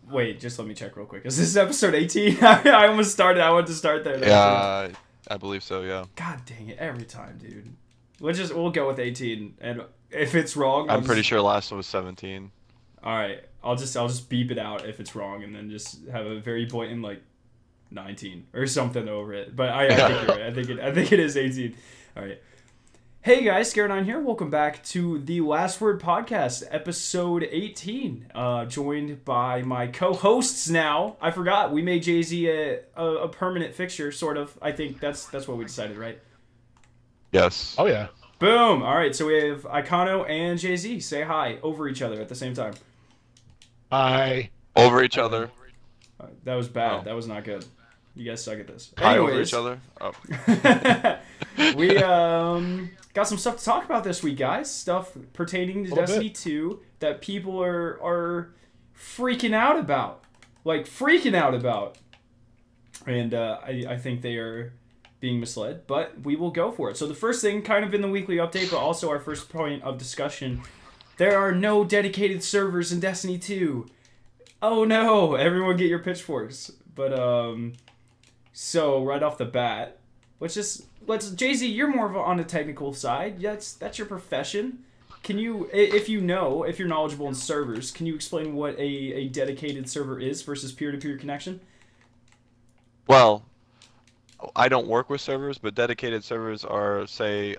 Wait, just let me check real quick. Is this episode 18? I almost started. I wanted to start there. Yeah, I believe so, yeah. God dang it, every time, dude. We'll go with 18, and if it's wrong, I'm pretty sure last one was 17. All right, I'll just beep it out if it's wrong, and then just have a very blatant like 19 or something over it. But I think you're right. I think it is 18. All right. Hey guys, Scared9 here. Welcome back to the Last Word Podcast, episode 18. Joined by my co-hosts now. I forgot we made Jay-Z a permanent fixture, sort of. I think that's what we decided, right? Yes. Oh yeah. Boom. All right, so we have Icano and Jay-Z. Say hi over each other at the same time. Hi. Over each other. That was bad. Oh. That was not good. You guys suck at this. Hi over Anyways, each other. Oh. we got some stuff to talk about this week, guys. Stuff pertaining to Destiny 2 that people are freaking out about. Like, freaking out about. And I think they are being misled, but we will go for it. So the first thing, kind of in the weekly update, but also our first point of discussion, there are no dedicated servers in Destiny 2. Oh no, everyone get your pitchforks. But, so right off the bat, Jay-Z, you're more on the technical side. That's your profession. Can you, if you're knowledgeable in servers, can you explain what a dedicated server is versus peer-to-peer connection? Well, I don't work with servers, but dedicated servers are, say,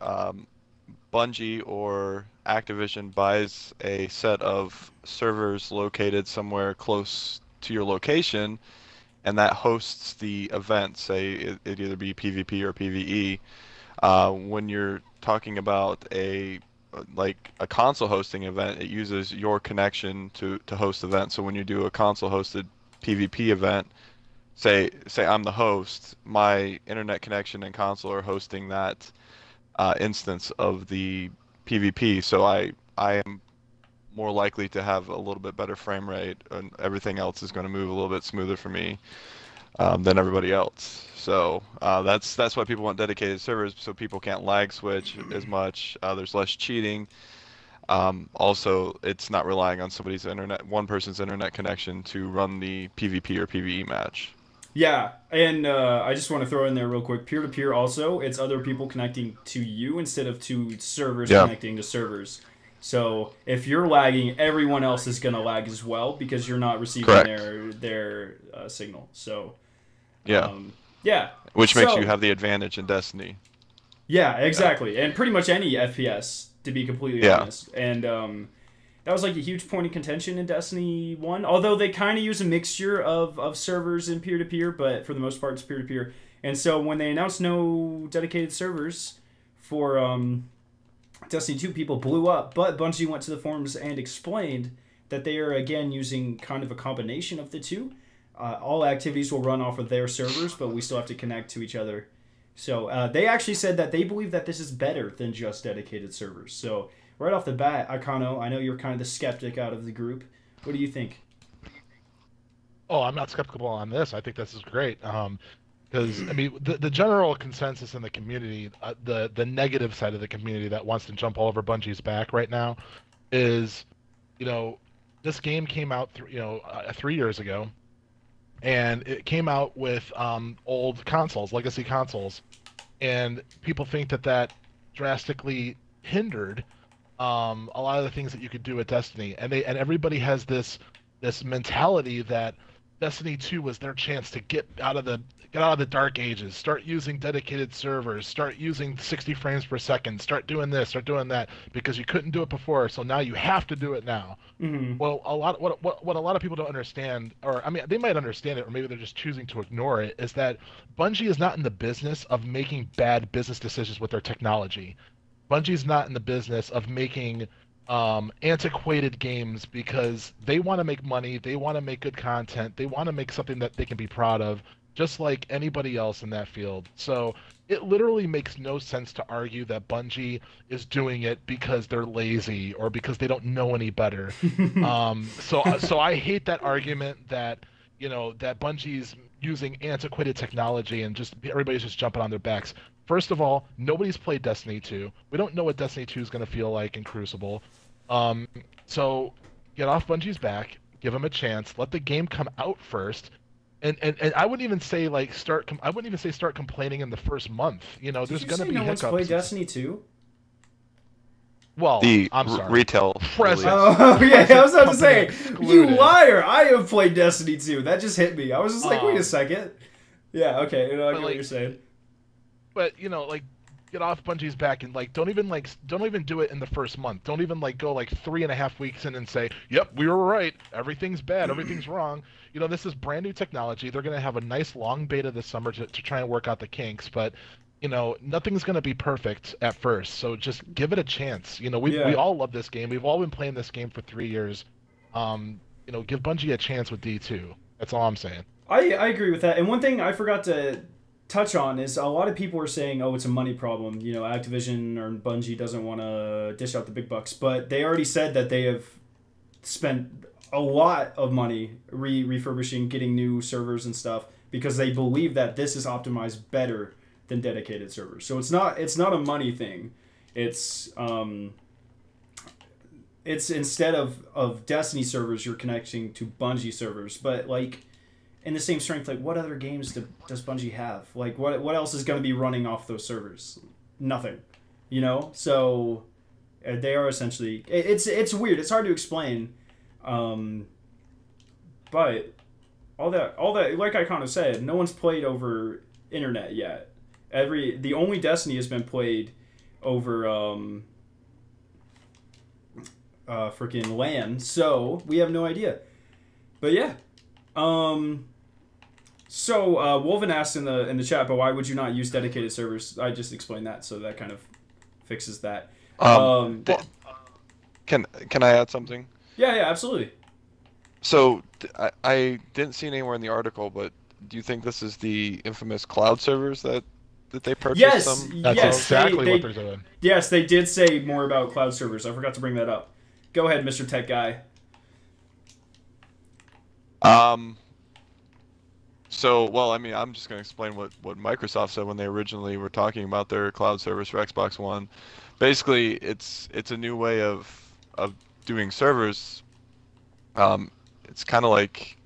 Bungie or Activision buys a set of servers located somewhere close to your location, and that hosts the event. Say it either be PvP or PvE. When you're talking about a console hosting event, it uses your connection to host events. So when you do a console hosted PvP event, say I'm the host, my internet connection and console are hosting that instance of the PvP, so I am more likely to have a little bit better frame rate, and everything else is going to move a little bit smoother for me than everybody else. So that's why people want dedicated servers, so people can't lag switch as much. There's less cheating. Also, it's not relying on one person's internet connection to run the PvP or PvE match. Yeah, and I just want to throw in there real quick, peer-to-peer also, it's other people connecting to you instead of to servers connecting to servers. So if you're lagging, everyone else is going to lag as well because you're not receiving their signal. So yeah. Which makes you have the advantage in Destiny. Yeah, exactly. And pretty much any FPS, to be completely honest. And that was like a huge point of contention in Destiny 1. Although they kind of use a mixture of servers and peer-to-peer, but for the most part it's peer-to-peer. And so when they announced no dedicated servers for Destiny 2, people blew up. But Bungie went to the forums and explained that they are, again, using kind of a combination of the two. All activities will run off of their servers, but we still have to connect to each other. So they actually said that they believe that this is better than just dedicated servers. So right off the bat, Icano, I know you're kind of the skeptic out of the group. What do you think? Oh, I'm not skeptical on this. I think this is great. Because I mean, the general consensus in the community, the negative side of the community that wants to jump all over Bungie's back right now, is, this game came out 3 years ago, and it came out with old consoles, legacy consoles, and people think that drastically hindered a lot of the things that you could do with Destiny, and everybody has this mentality that Destiny 2 was their chance to get out of the dark ages, start using dedicated servers, start using 60 frames per second, start doing this, start doing that, because you couldn't do it before, so now you have to do it now. Mm-hmm. Well, what a lot of people don't understand, or I mean, they might understand it, or maybe they're just choosing to ignore it, is that Bungie is not in the business of making bad business decisions with their technology. Bungie's not in the business of making antiquated games because they want to make money, they want to make good content, they want to make something that they can be proud of, just like anybody else in that field. So it literally makes no sense to argue that Bungie is doing it because they're lazy or because they don't know any better. So I hate that argument that that Bungie's using antiquated technology and just everybody's just jumping on their backs. First of all, nobody's played Destiny 2. We don't know what Destiny 2 is going to feel like in Crucible. So get off Bungie's back. give them a chance, let the game come out first. And I wouldn't even say like I wouldn't even say start complaining in the first month. You know, Did there's you gonna say be no one's hiccups. played Destiny 2? Well, The I'm sorry. retail Present. release. Oh, yeah, I was about to Company say, you excluded. liar! I have played Destiny 2. That just hit me. I was just like, wait a Um, second. Yeah, okay, I get what like, you're saying. But you know, like get off Bungie's back and like don't even do it in the first month. Don't even like go like 3.5 weeks in and say, "Yep, we were right. Everything's bad. Everything's wrong." You know, this is brand new technology. They're gonna have a nice long beta this summer to try and work out the kinks, but you know, nothing's gonna be perfect at first. So just give it a chance. You know, we Yeah. all love this game. We've all been playing this game for 3 years. You know, give Bungie a chance with D2. That's all I'm saying. I agree with that. And one thing I forgot to touch on is a lot of people are saying, oh, it's a money problem. You know, Activision or Bungie doesn't want to dish out the big bucks. But they already said that they have spent a lot of money refurbishing, getting new servers and stuff because they believe that this is optimized better than dedicated servers. So it's not a money thing. It's instead of Destiny servers, you're connecting to Bungie servers. But like in the same strength, like what other games does Bungie have? Like what else is going to be running off those servers? Nothing, you know. So they are essentially it's weird. It's hard to explain, but all that like I kind of said, no one's played over internet yet. The only Destiny has been played over freaking LAN, so we have no idea. But yeah. So Wolven asked in the chat, but why would you not use dedicated servers? I just explained that, so that kind of fixes that. Can I add something? Yeah, absolutely. So I didn't see it anywhere in the article, but do you think this is the infamous cloud servers that they purchased? Yes, That's yes, exactly what they're doing. Yes, they did say more about cloud servers. I forgot to bring that up. Go ahead, Mr. Tech Guy. So, well, I mean, I'm just going to explain what Microsoft said when they originally were talking about their cloud servers for Xbox One. Basically, it's a new way of doing servers. It's kind of like,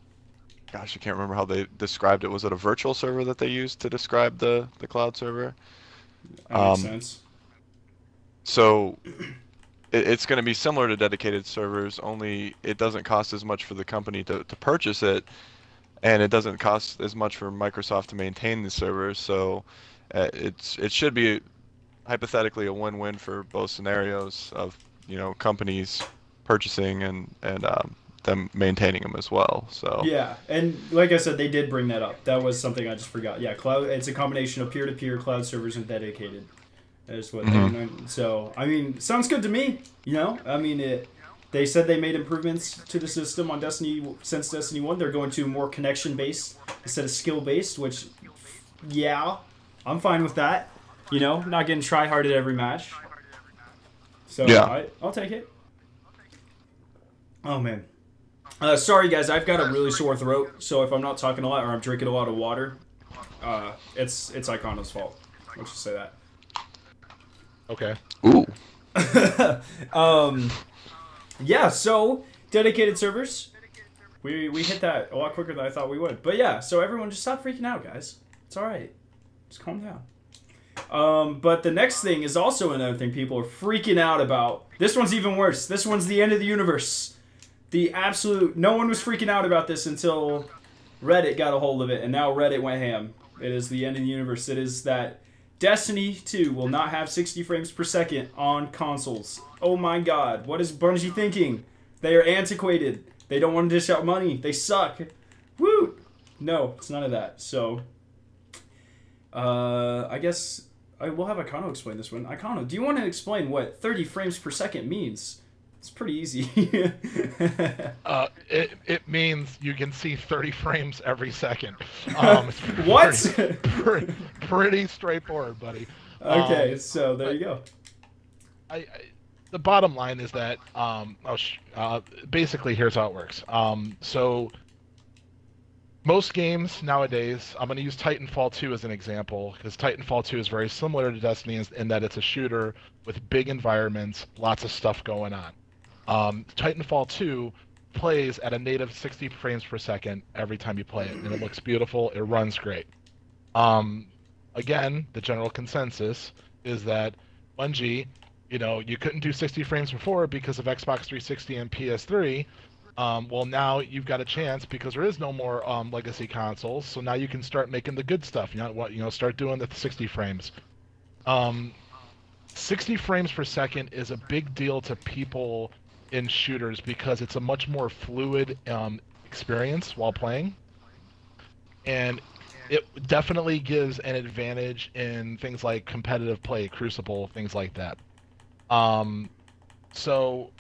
gosh, I can't remember how they described it. Was it a virtual server that they used to describe the cloud server? That makes sense. So it's going to be similar to dedicated servers, only it doesn't cost as much for the company to purchase it, and it doesn't cost as much for Microsoft to maintain the servers. So it should be hypothetically a win-win for both scenarios of, you know, companies purchasing and them maintaining them as well. So yeah, and like I said, they did bring that up. That was something I just forgot. Yeah, cloud. It's a combination of peer-to-peer cloud servers and dedicated. Is what so I mean, sounds good to me. You know, I mean, they said they made improvements to the system on Destiny since Destiny 1. They're going to more connection-based instead of skill-based, which, yeah, I'm fine with that. You know, not getting try-hard at every match. So yeah. I'll take it. Oh man. Sorry guys, I've got a really sore throat, so if I'm not talking a lot or I'm drinking a lot of water, it's Icono's fault. Let's just say that. Okay. Ooh. Yeah, so dedicated servers. We hit that a lot quicker than I thought we would. But yeah, so everyone just stop freaking out, guys. It's alright. Just calm down. But the next thing is also another thing people are freaking out about. This one's even worse. This one's the end of the universe. No one was freaking out about this until Reddit got a hold of it, and now Reddit went ham. It is the end of the universe. It is that Destiny 2 will not have 60 frames per second on consoles. Oh my god, what is Bungie thinking? They are antiquated. They don't want to dish out money. They suck. Woo! No, it's none of that. So, I guess we'll have Icano explain this one. Icano, do you want to explain what 30 frames per second means? It's pretty easy. It means you can see 30 frames every second. What? Pretty straightforward, buddy. Okay, so there you go. The bottom line is that basically here's how it works. So most games nowadays, I'm going to use Titanfall 2 as an example, because Titanfall 2 is very similar to Destiny in that it's a shooter with big environments, lots of stuff going on. Titanfall 2 plays at a native 60 frames per second every time you play it, and it looks beautiful. It runs great. Again, the general consensus is that Bungie, you couldn't do 60 frames before because of Xbox 360 and PS3. Well, now you've got a chance because there is no more legacy consoles. So now you can start making the good stuff. Start doing the 60 frames. 60 frames per second is a big deal to people in shooters because it's a much more fluid experience while playing, and it definitely gives an advantage in things like competitive play, Crucible, things like that. So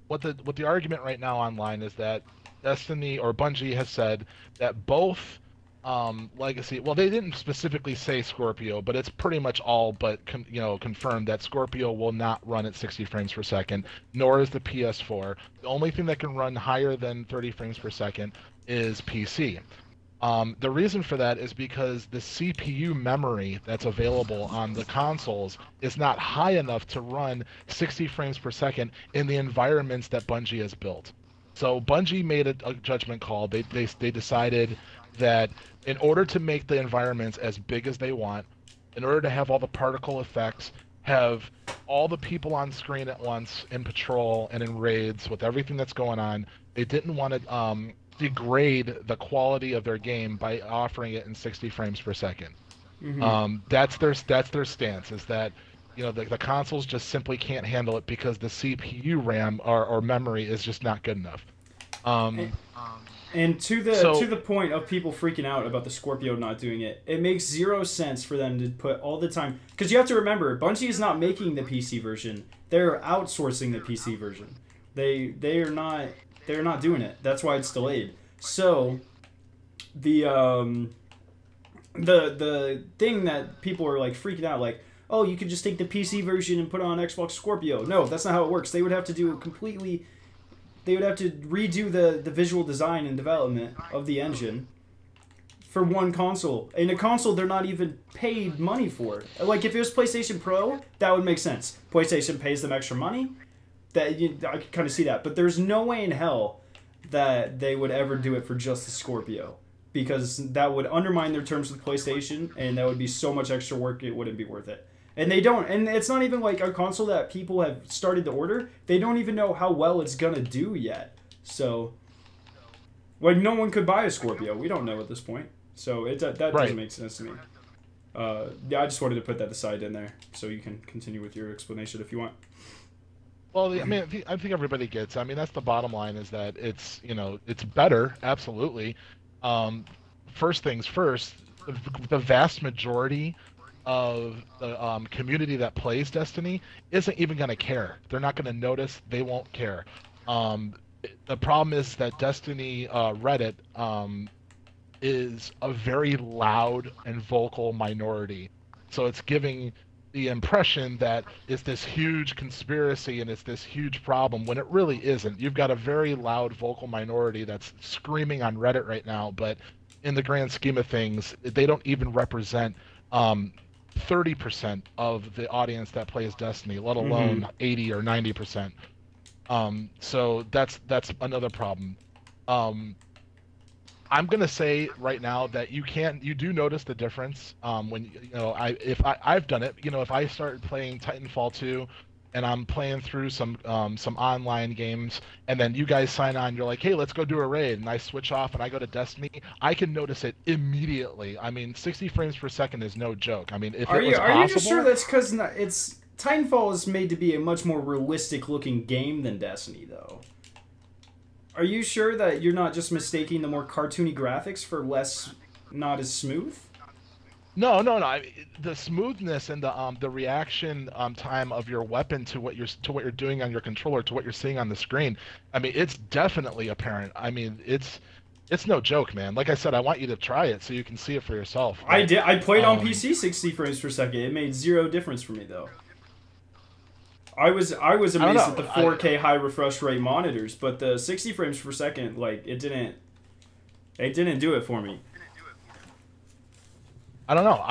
what the argument right now online is that Destiny or Bungie has said that both Legacy, well, they didn't specifically say Scorpio, but it's pretty much all but confirmed that Scorpio will not run at 60 frames per second, nor is the PS4. The only thing that can run higher than 30 frames per second is PC. The reason for that is because the CPU memory that's available on the consoles is not high enough to run 60 frames per second in the environments that Bungie has built. So Bungie made a judgment call. They decided that in order to make the environments as big as they want, in order to have all the particle effects, have all the people on screen at once in patrol and in raids with everything that's going on, they didn't want to degrade the quality of their game by offering it in 60 frames per second. Mm-hmm. That's their stance, is that the consoles just simply can't handle it because the CPU RAM or memory is just not good enough. And to the point of people freaking out about the Scorpio not doing it, it makes zero sense for them to put all the time, because you have to remember, Bungie is not making the PC version; they're outsourcing the PC version. They're not doing it. That's why it's delayed. So the thing that people are like freaking out, like, oh, you could just take the PC version and put it on Xbox Scorpio. No, that's not how it works. They would have to do completely. They would have to redo the visual design and development of the engine for one console. In a console, they're not even paid money for. Like, if it was PlayStation Pro, that would make sense. PlayStation pays them extra money. I could kind of see that. But there's no way in hell that they would ever do it for just the Scorpio, because that would undermine their terms with PlayStation, and that would be so much extra work, it wouldn't be worth it. And they don't, and it's not even like a console that people have started to order. They don't even know how well it's gonna do yet. So, like, no one could buy a Scorpio. We don't know at this point. So that doesn't make sense to me. Yeah, I just wanted to put that aside in there so you can continue with your explanation if you want. Well, I mean, I think everybody gets. I mean, that's the bottom line, is that it's it's better, absolutely. First things first, the vast majority of the community that plays Destiny isn't even going to care. They're not going to notice. They won't care. The problem is that Destiny Reddit is a very loud and vocal minority. So it's giving the impression that it's this huge conspiracy and it's this huge problem when it really isn't. You've got a very loud vocal minority that's screaming on Reddit right now, but in the grand scheme of things, they don't even represent 30% of the audience that plays Destiny, let alone 80 or 90%. So that's another problem. I'm gonna say right now that you do notice the difference when I've done it. If I start playing Titanfall 2 and I'm playing through some online games, and then you guys sign on, you're like, hey, let's go do a raid, and I switch off and I go to Destiny, I can notice it immediately. I mean, 60 frames per second is no joke. I mean, if it was possible... Are you just sure that's because Titanfall is made to be a much more realistic looking game than Destiny, though? Are you sure that you're not just mistaking the more cartoony graphics for not as smooth? No. The smoothness and the reaction time of your weapon to what you're doing on your controller, to what you're seeing on the screen, I mean, it's definitely apparent. I mean, it's no joke, man. Like I said, I want you to try it so you can see it for yourself. But, I did. I played on PC 60 frames per second. It made zero difference for me, though. I was amazed at the 4K high refresh rate monitors, but the 60 frames per second, like, it didn't do it for me. I don't know.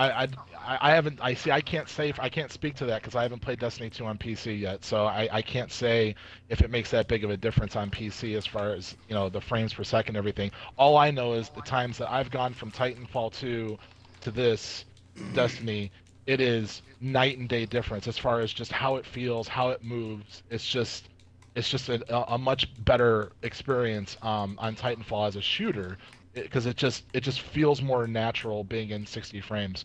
I haven't. I see. I can't say. I can't speak to that because I haven't played Destiny 2 on PC yet. So I can't say if it makes that big of a difference on PC as far as the frames per second and everything. All I know is the times that I've gone from Titanfall 2 to this Destiny, it is night and day difference as far as just how it feels, how it moves. It's just a much better experience on Titanfall as a shooter because it just feels more natural being in 60 frames.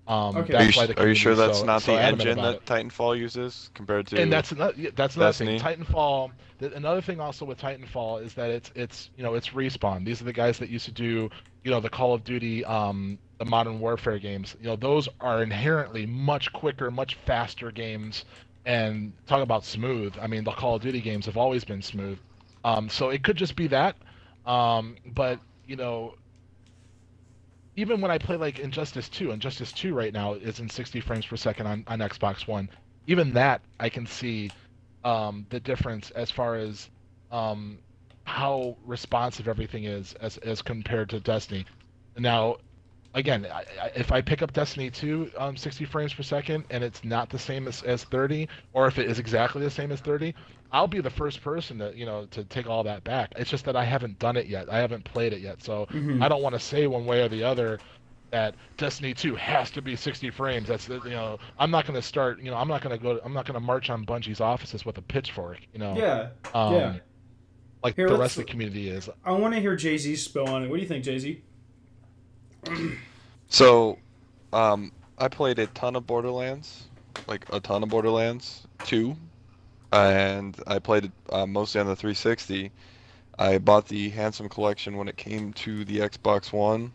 Okay. That's why the Are you sure community's that's not so the adamant engine about that it. Titanfall uses compared to? And that's another Destiny? thing. Titanfall. Another thing also with Titanfall is that it's Respawn. These are the guys that used to do the Call of Duty, the Modern Warfare games. Those are inherently much quicker, much faster games. And talk about smooth. I mean, the Call of Duty games have always been smooth. So it could just be that. But even when I play like Injustice 2 right now is in 60 frames per second on Xbox One. Even that I can see the difference as far as how responsive everything is as compared to Destiny. Now, again, if I pick up Destiny 2 60 frames per second and it's not the same as 30, or if it is exactly the same as 30, I'll be the first person to take all that back. It's just that I haven't done it yet. I haven't played it yet, so I don't want to say one way or the other that Destiny 2 has to be 60 frames. That's I'm not going to start. I'm not going to march on Bungie's offices with a pitchfork. Yeah. Like Here, the rest of the community is. I want to hear Jay-Z's spill on it. What do you think, Jay-Z? So, I played a ton of Borderlands, like a ton of Borderlands 2, and I played it mostly on the 360. I bought the Handsome Collection when it came to the Xbox One,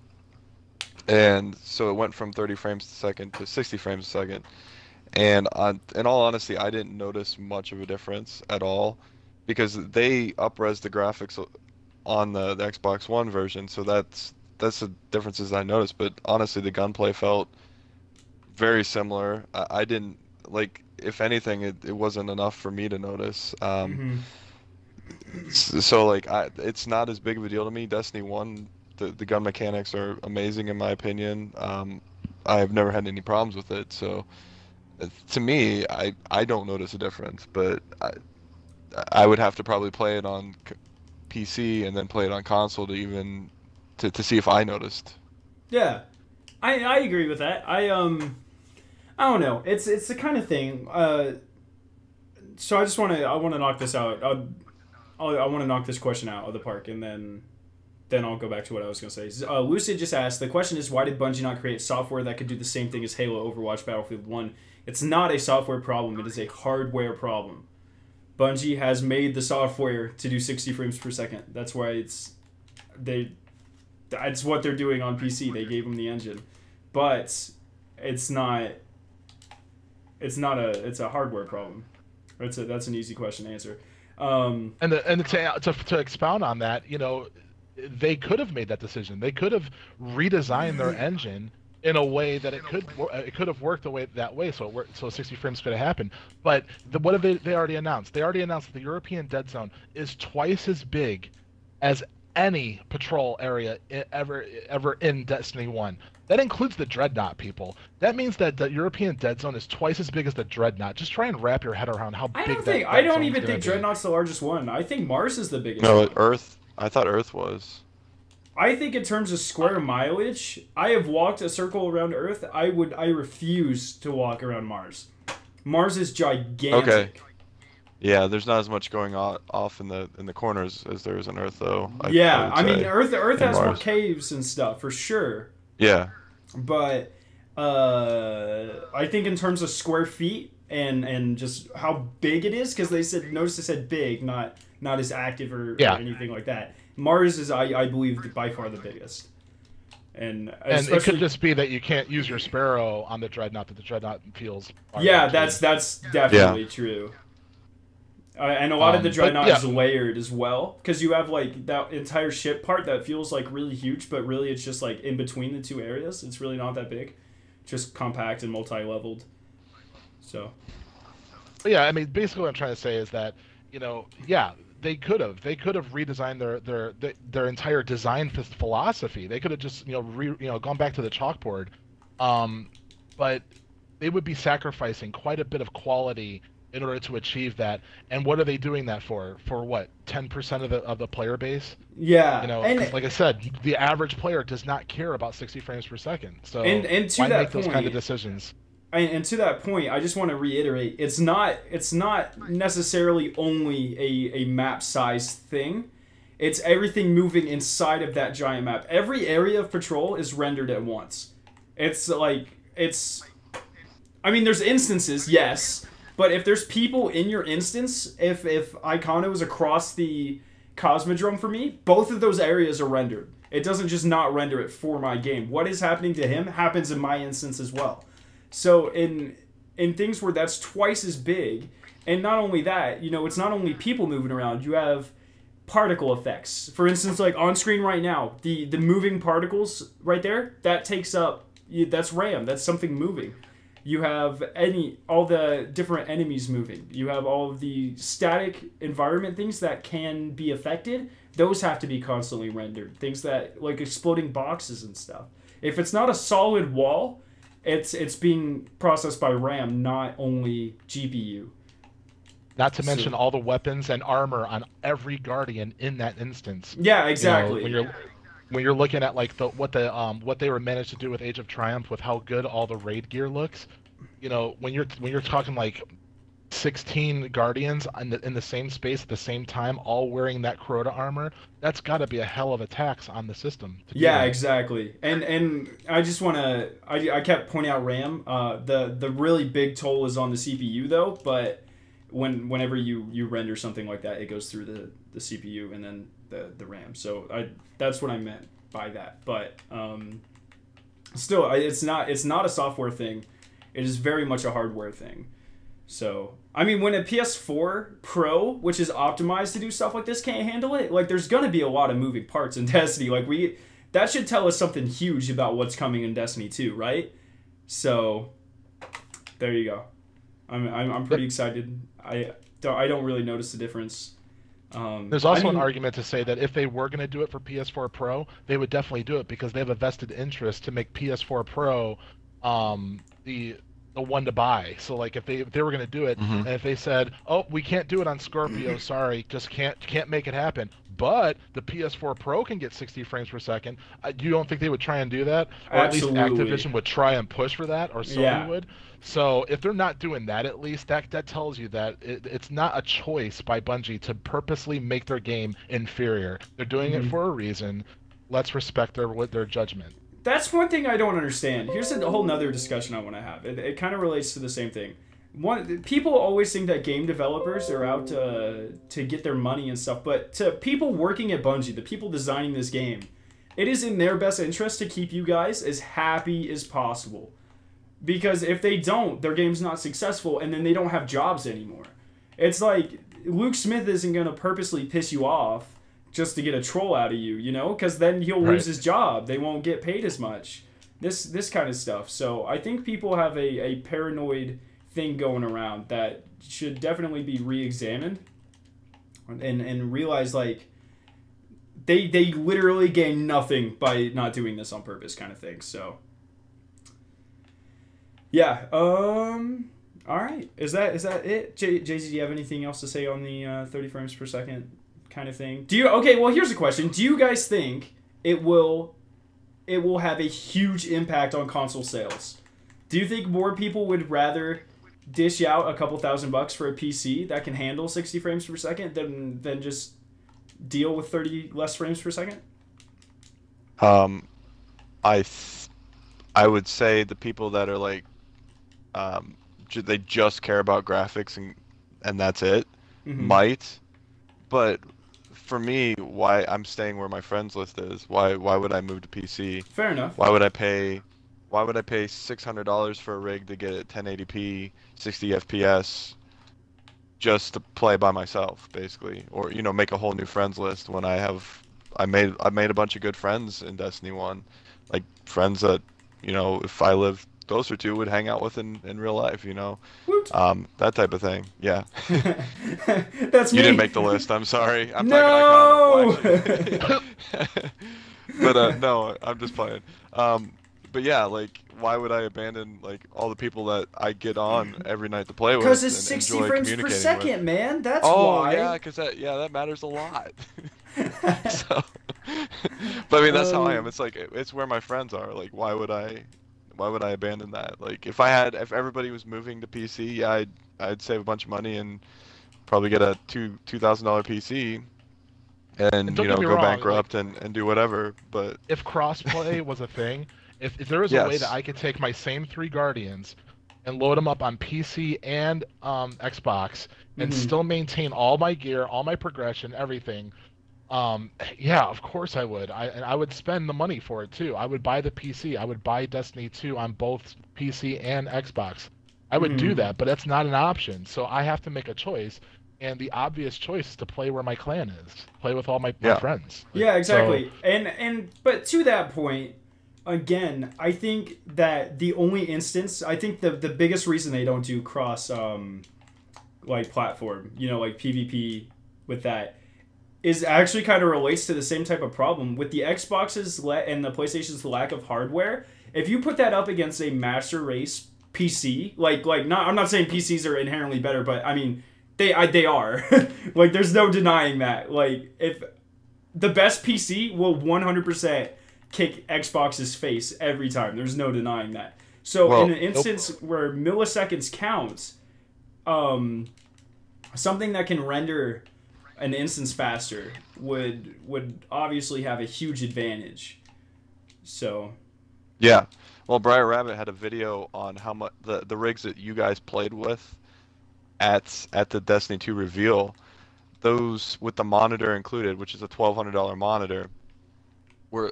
and so it went from 30 frames a second to 60 frames a second. And in all honesty, I didn't notice much of a difference at all because they up-res the graphics on the Xbox One version, so that's the differences I noticed. But honestly, the gunplay felt very similar. I didn't like. If anything, it wasn't enough for me to notice. So like, it's not as big of a deal to me. Destiny 1, the gun mechanics are amazing in my opinion. I've never had any problems with it. So to me, I don't notice a difference. But I would have to probably play it on PC and then play it on console to even to see if I noticed. Yeah, I agree with that. I don't know. It's the kind of thing. So I want to knock this out. I want to knock this question out of the park, and then I'll go back to what I was going to say. Lucid just asked, the question is, why did Bungie not create software that could do the same thing as Halo, Overwatch, Battlefield 1? It's not a software problem. It is a hardware problem. Bungie has made the software to do 60 frames per second. That's why that's what they're doing on PC. They gave them the engine. But it's a hardware problem. That's an easy question to answer. And to expound on that, they could have made that decision. They could have redesigned their engine in a way that it could have worked that way, so 60 frames could have happened. But what have they already announced? They already announced that the European Dead Zone is twice as big as any patrol area ever in Destiny 1. That includes the Dreadnought, people. That means that the European Dead Zone is twice as big as the Dreadnought. Just try and wrap your head around how big that is. I don't even think Dreadnought's the largest one. I think Mars is the biggest No, one. Earth. I thought Earth was. I think in terms of square mileage, I have walked a circle around Earth. I refuse to walk around Mars. Mars is gigantic. Okay. Yeah, there's not as much going off in the corners as there is on Earth, though. I mean, Earth has Mars. more caves and stuff for sure. Yeah. But I think in terms of square feet and just how big it is, because notice they said big, not as active or anything like that. Mars is, I believe, by far the biggest. And it could just be that you can't use your Sparrow on the Dreadnought, that the Dreadnought feels... Yeah, that's definitely true. And a lot of the Dreadnought is layered as well, because you have like that entire ship part that feels like really huge, but really it's just like in between the two areas. It's really not that big, just compact and multi-leveled. So. Yeah, I mean, basically what I'm trying to say is that, they could have redesigned their entire design philosophy. They could have just gone back to the chalkboard, but they would be sacrificing quite a bit of quality in order to achieve that. And what are they doing that for? For what, 10% of the player base? Yeah, You know, and 'cause like I said, the average player does not care about 60 frames per second. So and to why that make those point, kind of decisions? and to that point, I just want to reiterate: it's not necessarily only a map size thing. It's everything moving inside of that giant map. Every area of patrol is rendered at once. I mean, there's instances, yes, but if there's people in your instance, if Icano is across the Cosmodrome for me, both of those areas are rendered. It doesn't just not render it for my game. What is happening to him happens in my instance as well. So in things where that's twice as big, and not only that, you know, it's not only people moving around. You have particle effects. For instance, like on screen right now, the moving particles right there, that takes up, that's RAM. That's something moving. You have all the different enemies moving. You have all of the static environment things that can be affected. Those have to be constantly rendered. Things that, like exploding boxes and stuff. If it's not a solid wall, it's being processed by RAM, not only GPU. Not to mention all the weapons and armor on every Guardian in that instance. Yeah, exactly. You know, when you're looking at like what they were managed to do with Age of Triumph, with how good all the raid gear looks, you know, when you're talking like 16 Guardians in the same space at the same time, all wearing that Crota armor, that's got to be a hell of a tax on the system. Yeah, exactly. And I just want to, I kept pointing out RAM. The really big toll is on the CPU though, but whenever you render something like that, it goes through the CPU and then the RAM. So that's what I meant by that. But still, it's not a software thing. It is very much a hardware thing. So I mean, when a PS4 Pro, which is optimized to do stuff like this, can't handle it, like there's gonna be a lot of moving parts in Destiny. Like that should tell us something huge about what's coming in Destiny 2, right? So there you go. I'm pretty excited. I don't really notice the difference. There's also an argument to say that if they were going to do it for PS4 Pro, they would definitely do it because they have a vested interest to make PS4 Pro the one to buy. So like if they were going to do it, and if they said, "Oh, we can't do it on Scorpio, sorry, just can't make it happen," but the PS4 Pro can get 60 frames per second, you don't think they would try and do that? Or Absolutely. at least Activision would try and push for that, or Sony would? So if they're not doing that, at least that tells you that it's not a choice by Bungie to purposely make their game inferior. They're doing it for a reason. Let's respect their judgment. That's one thing I don't understand. Here's a whole nother discussion I want to have. It kind of relates to the same thing. People always think that game developers are out to get their money and stuff, but to people working at Bungie, the people designing this game, it is in their best interest to keep you guys as happy as possible. Because if they don't, their game's not successful, and then they don't have jobs anymore. It's like, Luke Smith isn't going to purposely piss you off just to get a troll out of you, you know? Because then he'll lose his job. They won't get paid as much. This kind of stuff. So I think people have a paranoid thing going around that should definitely be re-examined. And realize, like, they literally gain nothing by not doing this on purpose kind of thing, so... Yeah, all right. Is that it? Jay-Z, do you have anything else to say on the 30 frames per second kind of thing? Okay, well, here's a question. Do you guys think it will have a huge impact on console sales? Do you think more people would rather dish out a couple $1,000 for a PC that can handle 60 frames per second than just deal with 30 less frames per second? I would say the people that are like they just care about graphics and that's it, might, but for me, why I'm staying where my friends list is, why would I move to PC? Fair enough. Why would I pay $600 for a rig to get it 1080p 60 FPS just to play by myself, basically, or you know, make a whole new friends list when I made a bunch of good friends in Destiny 1, like friends that, you know, if I lived closer to would hang out with in real life, you know. That type of thing. Yeah. That's me. You didn't make the list. I'm sorry. I'm no! talking Icon. But no, I'm just playing. but yeah, like, why would I abandon like all the people that I get on every night to play with Because it's and 60 enjoy frames per communicating second, with? man. That's Oh why. yeah, because that matters a lot. So, but I mean, that's how I am. It's like it's where my friends are. Like, why would I abandon that? Like, if everybody was moving to PC, yeah, I'd save a bunch of money and probably get a $2,000 PC And and don't get me go wrong, like bankrupt and do whatever. But if crossplay was a thing, if there was a way that yes, I could take my same 3 Guardians and load them up on PC and Xbox and Mhm. still maintain all my gear, all my progression, everything, yeah, of course I would. And I would spend the money for it too. I would buy the PC. I would buy Destiny 2 on both PC and Xbox. I would do Mhm. that, but that's not an option. So I have to make a choice. And the obvious choice is to play where my clan is, play with all my yeah, friends. Yeah, So exactly. And but to that point, again, I think that the only instance, I think the biggest reason they don't do cross like platform, like PvP with that is actually kind of relates to the same type of problem with the Xbox's and the PlayStation's lack of hardware. If you put that up against a master race PC, like not, I'm not saying PCs are inherently better, but I mean they are. Like, there's no denying that. Like, if the best PC will 100% kick Xbox's face every time. There's no denying that. So in well, an instance where milliseconds counts, something that can render an instance faster would obviously have a huge advantage. So yeah. Well, Briar Rabbit had a video on how much the rigs that you guys played with at the Destiny 2 reveal, those with the monitor included, which is a $1,200 monitor,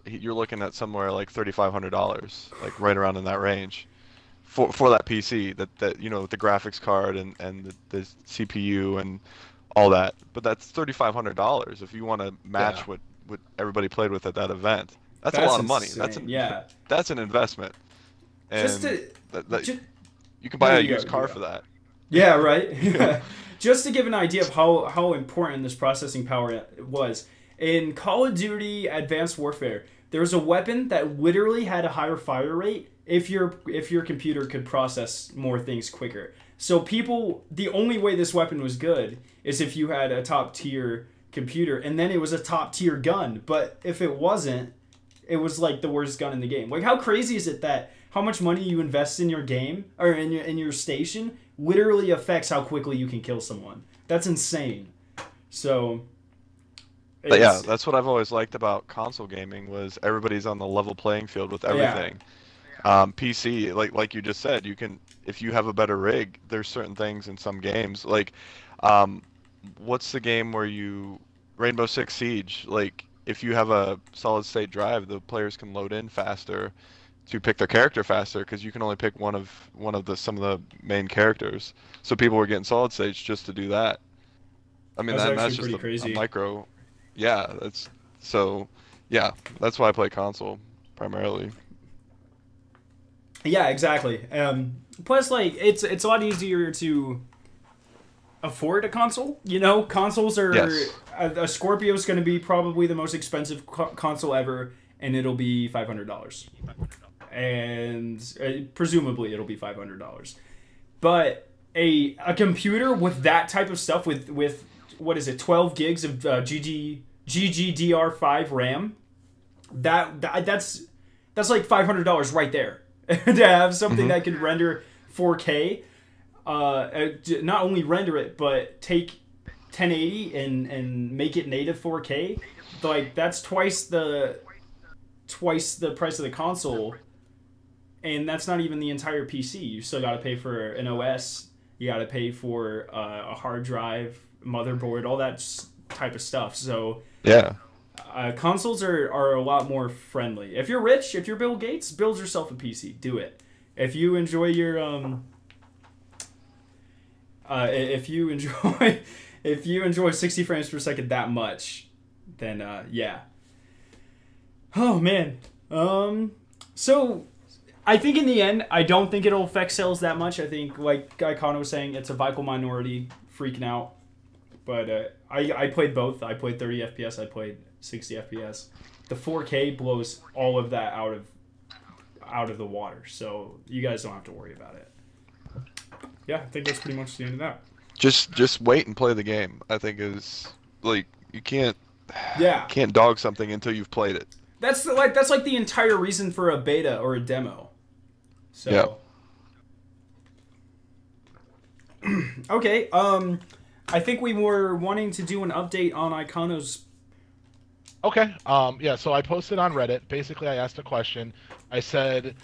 you're looking at somewhere like $3,500, like right around in that range, for that PC, that with the graphics card and the CPU and all that. But that's $3,500 if you want to yeah, match what everybody played with at that event. That's a that's lot of money. insane. Yeah. That's an investment, Just and to that just, you can no, buy a you go, used you car go. for that. Yeah, right. You know? Just to give an idea of how important this processing power was, in Call of Duty Advanced Warfare, there was a weapon that literally had a higher fire rate if your computer could process more things quicker. So the only way this weapon was good is if you had a top tier computer, and then it was a top tier gun. But if it wasn't, it was like the worst gun in the game. Like, how crazy is it that how much money you invest in your game or in your station literally affects how quickly you can kill someone? That's insane. So, But yeah, it's that's what I've always liked about console gaming was everybody's on the level playing field with yeah, everything. PC, like you just said, if you have a better rig, there's certain things in some games like, um, what's the game where Rainbow Six Siege, like if you have a solid state drive, the players can load in faster to pick their character faster because you can only pick one of some of the main characters. So people were getting solid states just to do that. I mean, that's that's actually just pretty a crazy. micro. Yeah, so. Yeah, that's why I play console primarily. Yeah, exactly. Plus, like, it's a lot easier to afford a console. Consoles are Yes. a Scorpio's going to be probably the most expensive console ever, and it'll be $500. And presumably it'll be $500. But a computer with that type of stuff with what is it, 12 gigs of GGDR5 RAM, that's like $500 right there. To have something Hmm. that can render 4K, not only render it but take 1080 and make it native 4K, like that's twice the price of the console, and that's not even the entire PC. You still got to pay for an OS. You got to pay for a hard drive, motherboard, all that type of stuff. So Yeah. consoles are a lot more friendly. If you're rich, if you're Bill Gates, build yourself a PC. Do it. If you enjoy your if you enjoy if you enjoy 60 frames per second that much, then yeah. Oh man. So I think in the end, I don't think it'll affect sales that much. I think, like Guy Kano was saying, it's a vocal minority freaking out. But I played both. I played 30 FPS. I played 60 FPS. The 4K blows all of that out of the water. So you guys don't have to worry about it. Yeah, I think that's pretty much the end of that. Just wait and play the game. I think is like you can't dog something until you've played it. That's like the entire reason for a beta or a demo. So yeah. Okay, I think we were wanting to do an update on Icono's. Okay. Yeah. So I posted on Reddit. Basically, I asked a question. I said,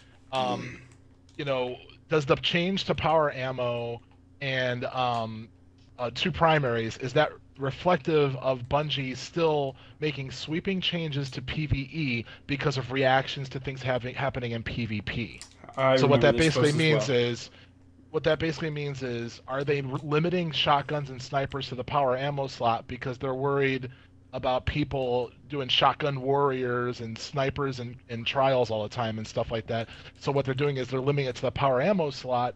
you know, does the change to power ammo and two primaries, is that reflective of Bungie still making sweeping changes to PvE because of reactions to things happening in PvP? So what that basically means is, are they limiting shotguns and snipers to the power ammo slot because they're worried about people doing shotgun warriors and snipers and trials all the time and stuff like that? So what they're doing is they're limiting it to the power ammo slot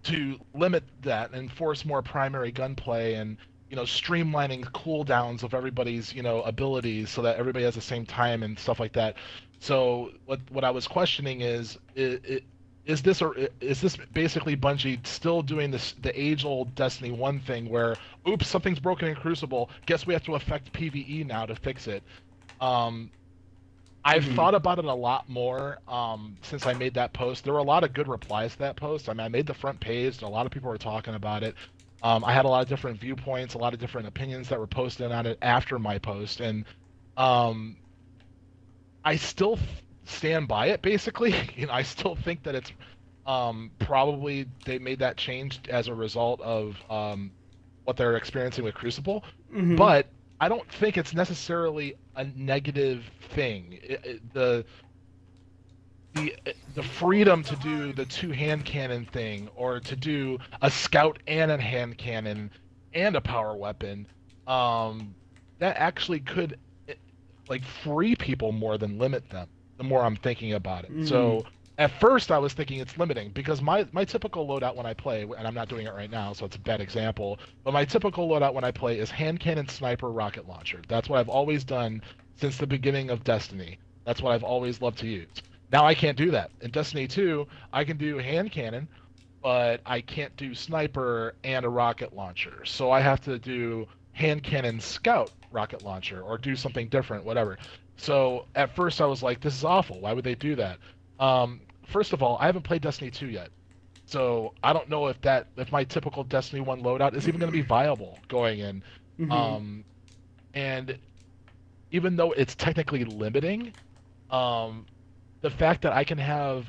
to limit that and force more primary gunplay and, you know, streamlining cooldowns of everybody's, you know, abilities so that everybody has the same time and stuff like that. So what I was questioning is this basically Bungie still doing the age-old Destiny 1 thing where, oops, something's broken in Crucible, guess we have to affect PvE now to fix it? I've thought about it a lot more since I made that post. There were a lot of good replies to that post. I mean, I made the front page, and a lot of people were talking about it. I had a lot of different viewpoints, a lot of different opinions that were posted on it after my post, and I still stand by it, basically. You know, I still think that it's probably they made that change as a result of what they're experiencing with Crucible, but I don't think it's necessarily a negative thing. The freedom to do the two-hand cannon thing, or to do a scout and a hand cannon and a power weapon, that actually could like free people more than limit them, the more I'm thinking about it. So at first I was thinking it's limiting because my typical loadout when I play, and I'm not doing it right now, so it's a bad example, but my typical loadout when I play is hand cannon, sniper, rocket launcher. That's what I've always done since the beginning of Destiny. That's what I've always loved to use. Now I can't do that. In Destiny 2, I can do hand cannon, but I can't do sniper and a rocket launcher. So I have to do hand cannon, scout, rocket launcher, or do something different, whatever. So at first I was like, this is awful. Why would they do that? First of all, I haven't played Destiny 2 yet. So I don't know if my typical Destiny 1 loadout is even going to be viable going in. And even though it's technically limiting, the fact that I can have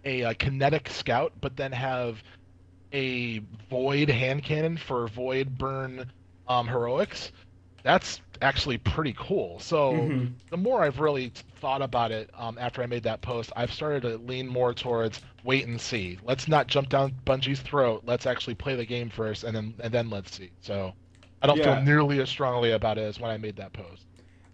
a kinetic scout, but then have a void hand cannon for void burn heroics, that's actually pretty cool. So the more I've really thought about it after I made that post, I've started to lean more towards wait and see. Let's not jump down Bungie's throat. Let's actually play the game first, and then let's see. So I don't feel nearly as strongly about it as when I made that post.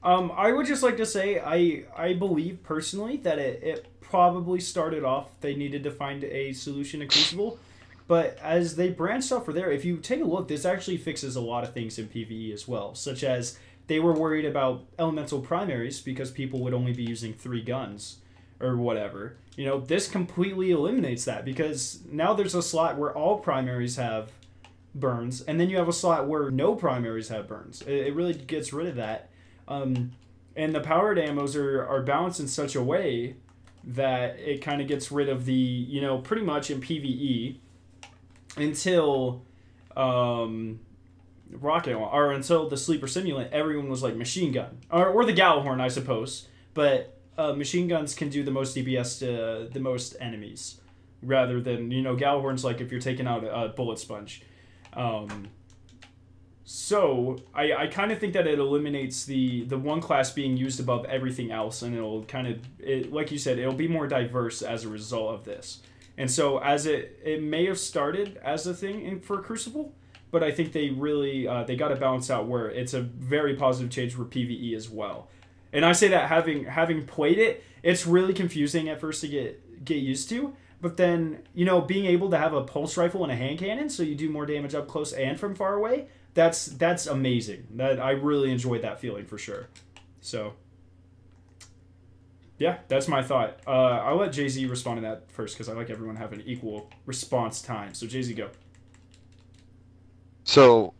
I would just like to say I believe personally that it probably started off they needed to find a solution to Crucible, but as they branched off from there, if you take a look, this actually fixes a lot of things in PvE as well, such as they were worried about elemental primaries because people would only be using 3 guns or whatever. You know, this completely eliminates that because now there's a slot where all primaries have burns, and then you have a slot where no primaries have burns. It really gets rid of that. And the powered ammos are balanced in such a way that it kind of gets rid of the, you know, pretty much in PvE until until the sleeper simulant, everyone was like machine gun or the Gallahorn, I suppose, but machine guns can do the most DPS to the most enemies rather than, you know, Gallahorn's like if you're taking out a bullet sponge. So I kind of think that it eliminates the one class being used above everything else, and it'll kind of, like you said, it'll be more diverse as a result of this. And so as it may have started as a thing for Crucible, but I think they really they got to balance out where it's a very positive change for PvE as well. And I say that having played it, it's really confusing at first to get used to. But then, you know, being able to have a pulse rifle and a hand cannon, so you do more damage up close and from far away, that's amazing. That I really enjoyed that feeling for sure. So, Yeah, that's my thought. I'll let Jay-Z respond to that first because I like everyone having equal response time. So Jay-Z, go. So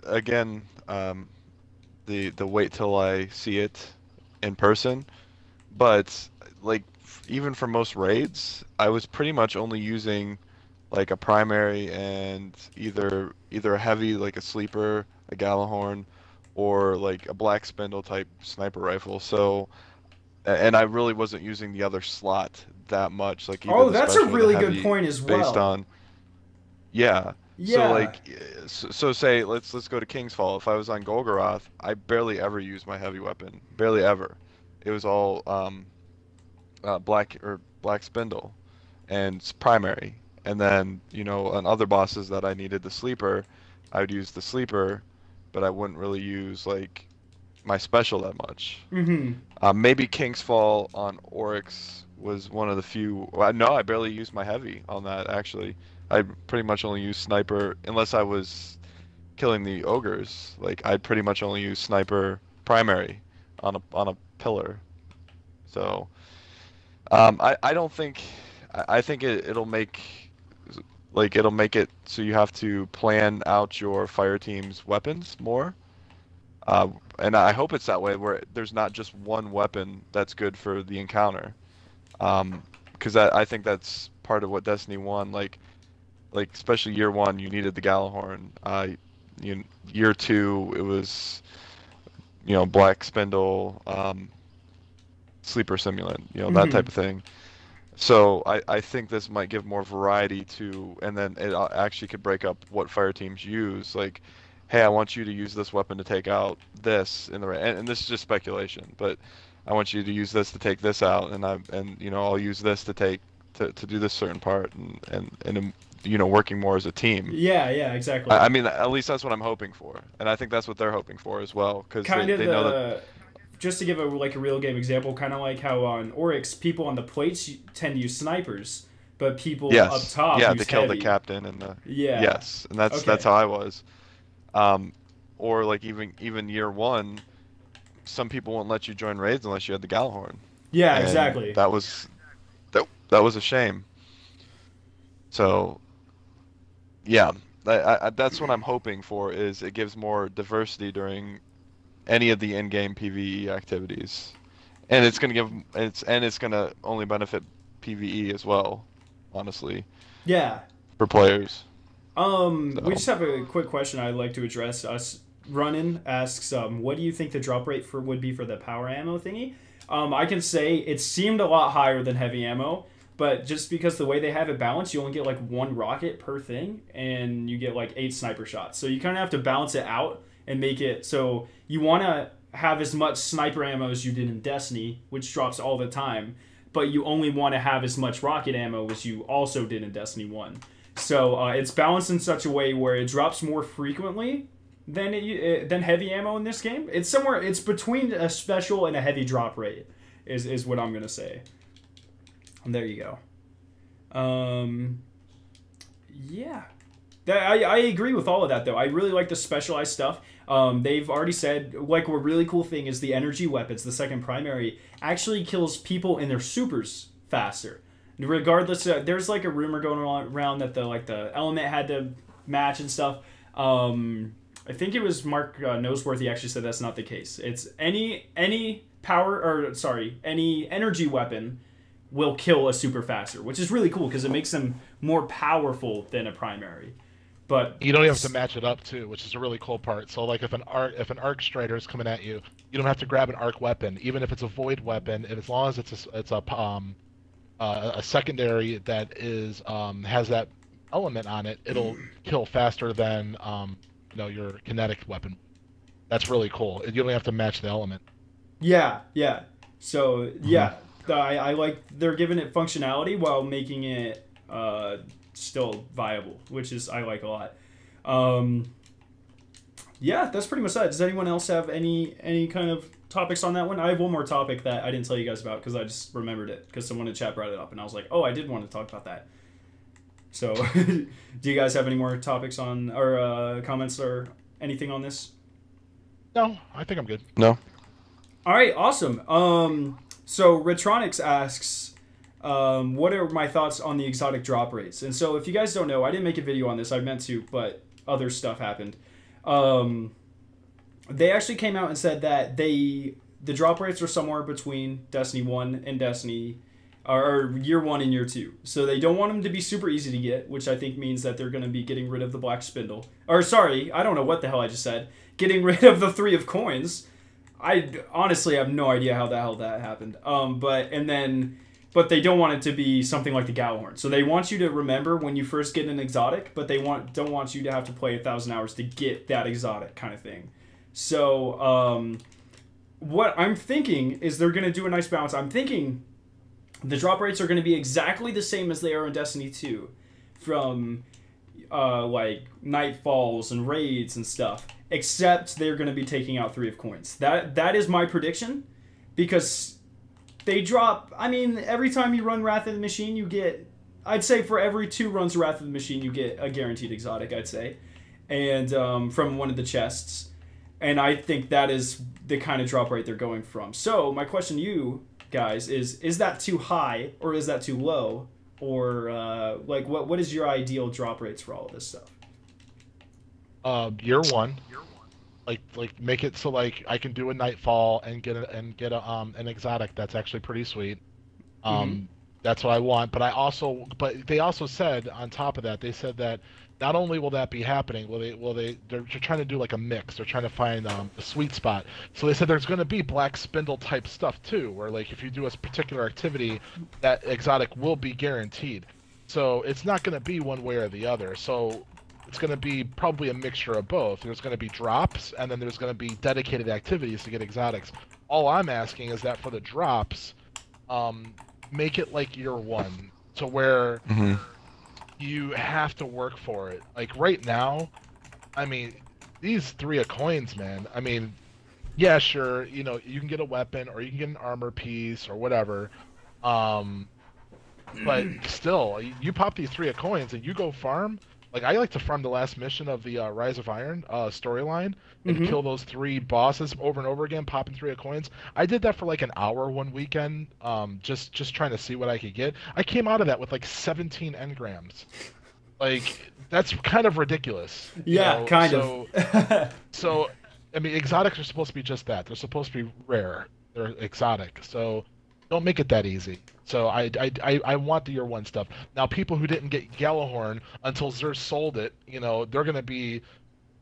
again, the wait till I see it in person, but like even for most raids, I was pretty much only using like a primary and either a heavy like a sleeper, a Gallahorn, or like a black spindle type sniper rifle. So and I really wasn't using the other slot that much, like either Oh, the that's a special or the really good heavy, point as based well. on yeah. So Yeah. like so say let's go to King's Fall. If I was on Golgoroth, I barely ever used my heavy weapon. Barely ever. It was all black spindle and primary. And then, on other bosses that I needed the sleeper, I would use the sleeper, but I wouldn't really use like my special that much. Mm-hmm. Maybe King's Fall on Oryx was one of the few. Well, no, I barely used my heavy on that actually. I pretty much only used sniper unless I was killing the ogres. Like I'd pretty much only use sniper primary on a pillar. So I don't think I think it'll make it so you have to plan out your fire team's weapons more. And I hope it's that way where there's not just one weapon that's good for the encounter. Because I think that's part of what Destiny 1, like especially year 1, you needed the Gallahorn. Year 2, it was, Black Spindle, Sleeper Simulant, that Mm-hmm. type of thing. So I think this might give more variety to, and then it actually could break up what fire teams use. Like, hey, I want you to use this weapon to take out this in the and this is just speculation, but I want you to use this to take this out, and I'll use this to do this certain part, and working more as a team. Yeah, yeah, exactly. I mean, at least that's what I'm hoping for, and I think that's what they're hoping for as well, because Kind of they know that. just to give a real game example, kind of like how on Oryx, people on the plates tend to use snipers, but people up Yes, top yeah, use to kill the heavy. captain and the Yeah. yes, and that's Okay. that's how I was. Um, or like even year 1, some people won't let you join raids unless you had the Gallahorn, Yeah, and exactly. that was a shame. So yeah, that's what I'm hoping for is it gives more diversity during any of the in-game PvE activities, and it's gonna only benefit PvE as well, honestly, Yeah. for players. We So just have a quick question I'd like to address. Us Runnin asks, what do you think the drop rate would be for the power ammo thingy? I can say it seemed a lot higher than heavy ammo, but just because the way they have it balanced, you only get like 1 rocket per thing, and you get like 8 sniper shots. So you kind of have to balance it out and make it so you want to have as much sniper ammo as you did in Destiny, which drops all the time, but you only want to have as much rocket ammo as you also did in Destiny 1. So it's balanced in such a way where it drops more frequently than heavy ammo in this game. It's between a special and a heavy drop rate is what I'm gonna say. And there you go. Yeah. I agree with all of that though. I really like the specialized stuff. They've already said like a really cool thing is the energy weapons. The second primary actually kills people in their supers faster. Regardless, there's like a rumor going around that the element had to match and stuff. I think it was Mark Noseworthy actually said that's not the case. It's any energy weapon will kill a super faster, which is really cool because it makes them more powerful than a primary. But You don't even have to match it up too, which is a really cool part. So like if an arc strider is coming at you, you don't have to grab an arc weapon, even if it's a void weapon, and as long as it's a secondary that is has that element on it, it'll kill faster than your kinetic weapon. That's really cool. You don't have to match the element. yeah, yeah. So yeah, I like they're giving it functionality while making it still viable, which is I like a lot. Yeah, that's pretty much that. Does anyone else have any kind of topics on that one? I have one more topic that I didn't tell you guys about because I just remembered it because someone in chat brought it up and I was like, oh, I did want to talk about that. So, do you guys have any more topics on or comments or anything on this? No, I think I'm good. no. All right, awesome. So Retronics asks, what are my thoughts on the exotic drop rates? And so if you guys don't know, I didn't make a video on this. I meant to, but other stuff happened. They actually came out and said that the drop rates are somewhere between Destiny 1 and Destiny, or Year 1 and Year 2. So they don't want them to be super easy to get, which I think means that they're going to be getting rid of the Black Spindle. Or sorry, I don't know what the hell I just said. Getting rid of the 3 of coins. I honestly have no idea how the hell that happened. But they don't want it to be something like the Gallahorn. So they want you to remember when you first get an exotic, but they don't want you to have to play 1,000 hours to get that exotic kind of thing. So what I'm thinking is they're going to do a nice balance. I'm thinking the drop rates are going to be exactly the same as they are in Destiny 2, from like Nightfalls and raids and stuff, except they're going to be taking out 3 of coins. That is my prediction, because they drop, I mean, every time you run Wrath of the Machine, you get, I'd say for every 2 runs of Wrath of the Machine, you get a guaranteed exotic, I'd say, and from one of the chests. And I think that is the kind of drop rate they're going from. So my question to you guys is that too high, or is that too low? Or like what is your ideal drop rates for all of this stuff? Year 1, like make it so like I can do a Nightfall and get an exotic that's actually pretty sweet. That's what I want. But they also said on top of that, they said that not only will that be happening, they're trying to do like a mix. They're trying to find a sweet spot. So they said there's going to be Black Spindle type stuff too, where like if you do a particular activity, that exotic will be guaranteed. So it's not going to be one way or the other. So it's going to be probably a mixture of both. There's going to be drops, and then there's going to be dedicated activities to get exotics. All I'm asking is that for the drops, make it like Year 1, to where you have to work for it. Like right now, I mean, these 3 of coins, man. I mean, yeah, sure, you know, you can get a weapon or you can get an armor piece or whatever. But still, you pop these 3 of coins and you go farm. Like, I like to farm the last mission of the Rise of Iron storyline and kill those 3 bosses over and over again, popping 3 of coins. I did that for like an hour one weekend, just trying to see what I could get. I came out of that with like 17 engrams. Like, that's kind of ridiculous. Yeah, know? kind of. So, I mean, exotics are supposed to be just that. They're supposed to be rare. They're exotic. So, don't make it that easy. So I want the Year 1 stuff. Now, people who didn't get Gallahorn until Xur sold it, you know, they're gonna be